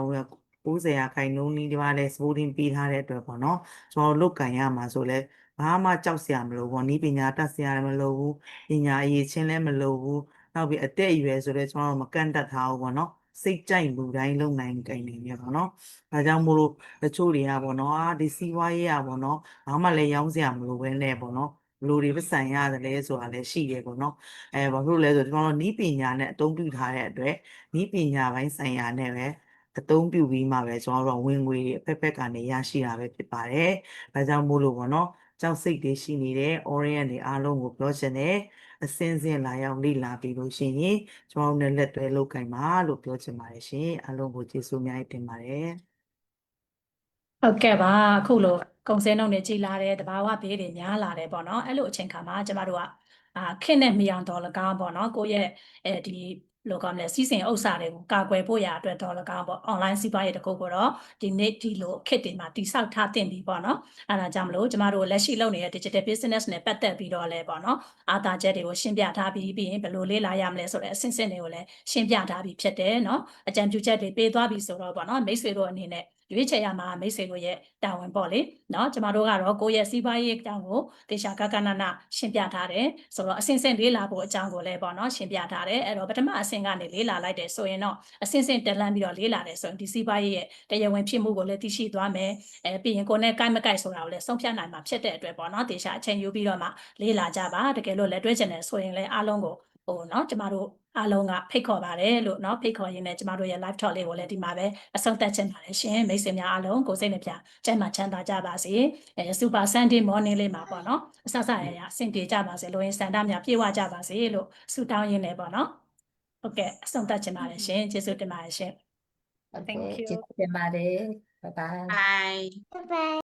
90ရာခိုင်နှုန်းနီးပါးလဲ supporting ပေးထားတဲ့အတွက်ပေါ့နော်ကျွန်တော်လုပ်ကင်ရမှာဆိုလဲဘာမှကြောက်စရာမလိုဘူးနီးပညာတတ်စရာမလိုဘူးပညာအရေးချင်းလည်းမလိုဘူးနောက်ပြီးအသက်အရွယ်ဆိုလဲကျွန်တော်မကန့်တတ်ထားဘူးပေါ့နော်စိတ်ကြိုက်လူတိုင်းလုံနိုင်ကြနေပြီပေါ့နော်ဒါကြောင့်မို့လို့တချို့တွေကပေါ့နော်ဒီစီးပွားရေးอ่ะပေါ့နော်ဘာမှလည်းရောင်းစရာမလိုဘဲနဲ့ပေါ့နော်လူတွေပတ်စံရတယ်လဲဆိုတာလည်းရှိတယ်ပေါ့နော်ဘာလို့လဲဆိုတော့ကျွန်တော်နီးပညာနဲ့အသုံးပြုထားတဲ့အတွက်နီးပညာပိုင်းဆိုင်ရာနဲ့ပဲအသုံးပြုပြီးမှပဲကျွန်တော်တို့ဝင်ငွေတွေအဖက်ကနေရရှိတာပဲဖြစ်ပါတယ်ဒါကြောင့်မို့လို့ပေါ့နော်ကြောက်စိတ်တွေရှိနေတဲ့ orient တွေအားလုံးကိုပြောချင်တယ်အစင်းစင်းလာရောက်လေ့လာပြီးလို့ရှိရင်ကျွန်တော်တို့နဲ့လက်တွဲလုပ်ကင်ပါလို့ပြောချင်ပါတယ်ရှင်အားလုံးကိုကျေးဇူးအများကြီးတင်ပါတယ် ဟုတ်ကဲ့ပါအခုလိုကုံစဲနှုန်းတွေကြီးလာတဲ့တဘာဝဘေးတွေများလာတယ်ပေါ့နော်အဲ့လိုအချိန်ခါမှာကျမတို့ကခင်းနဲ့မီအောင်တော်လကောင်းပေါ့နော်ကိုယ့်ရဲ့ဒီ လိုကောင်းလဲစီးစိမ်ဥစ္စာတွေကိုကာကွယ်ဖို့ရအတွက်တော့၎င်းပေါ့ online စီးပွားရေးတစ်ခုကိုတော့ဒီနေ့ဒီလိုခေတ်တွေမှာတိစောက်ထားတင်ပြီပေါ့နော်အဲဒါကြောင့်မလို့ကျမတို့လက်ရှိလုပ်နေတဲ့ digital business နဲ့ပတ်သက်ပြီးတော့လဲပေါ့နော်အားသာချက်တွေကိုရှင်းပြထားပြီးပြီးရင်ဘယ်လိုလေ့လာရမလဲဆိုတဲ့အဆင့်တွေကိုလည်းရှင်းပြထားပြီးဖြစ်တယ်နော်အကြံပြုချက်တွေပေးသွားပြီဆိုတော့ပေါ့နော်မိတ်ဆွေတို့အနေနဲ့ရွေးချယ်ရမှာမိတ်ဆွေတို့ရဲ့တာဝန်ပေါ့လေနော်ကျမတို့ကတော့ကိုယ့်ရဲ့စီးပွားရေးအကြောင်းကိုတေချာကကနနရှင်းပြထားတယ်ဆိုတော့အဆင့်ဆင့်လေးလာဖို့အကြောင်းကိုလည်းပေါ့နော်ရှင်းပြထားတယ်အဲ့တော့ပထမအဆင့်ကနေလေးလာလိုက်တယ်ဆိုရင်တော့အဆင့်ဆင့်တက်လန်းပြီးတော့လေးလာတယ်ဆိုရင်ဒီစီးပွားရေးရဲ့တရားဝင်ဖြစ်မှုကိုလည်းသိရှိသွားမယ်ပြီးရင်ကိုယ်နဲ့ကိုက်မကိုက်ဆိုတာကိုလည်းဆုံးဖြတ်နိုင်မှာဖြစ်တဲ့အတွက်ပေါ့နော်တေချာအချိန်ယူပြီးတော့မှလေးလာကြပါတကယ်လို့လက်တွဲချင်တယ်ဆိုရင်လည်းအားလုံးကိုဟိုနော်ကျမတို့အားလုံးကဖိတ်ခေါ်ပါတယ်လို့เนาะဖိတ်ခေါ်ရင်းနဲ့ကျမတို့ရဲ့ live talk လေးကိုလည်းဒီမှာပဲအဆုံးသတ်ချင်ပါတယ်ရှင်မိတ်ဆွေများအားလုံးကိုစိတ်နှပြကျမ်းမာချမ်းသာကြပါစေsuper Sunday morning လေးမှာပေါ့เนาะအဆရရအဆင်ပြေကြပါစေလို့ရင်စန္ဒများပြေဝကြပါစေလို့ဆုတောင်းရင်းနဲ့ပေါ့เนาะဟုတ်ကဲ့အဆုံးသတ်ချင်ပါတယ်ရှင်ကျေးဇူးတင်ပါတယ်ရှင် ကျေးဇူးတင်ပါတယ် bye bye Bye.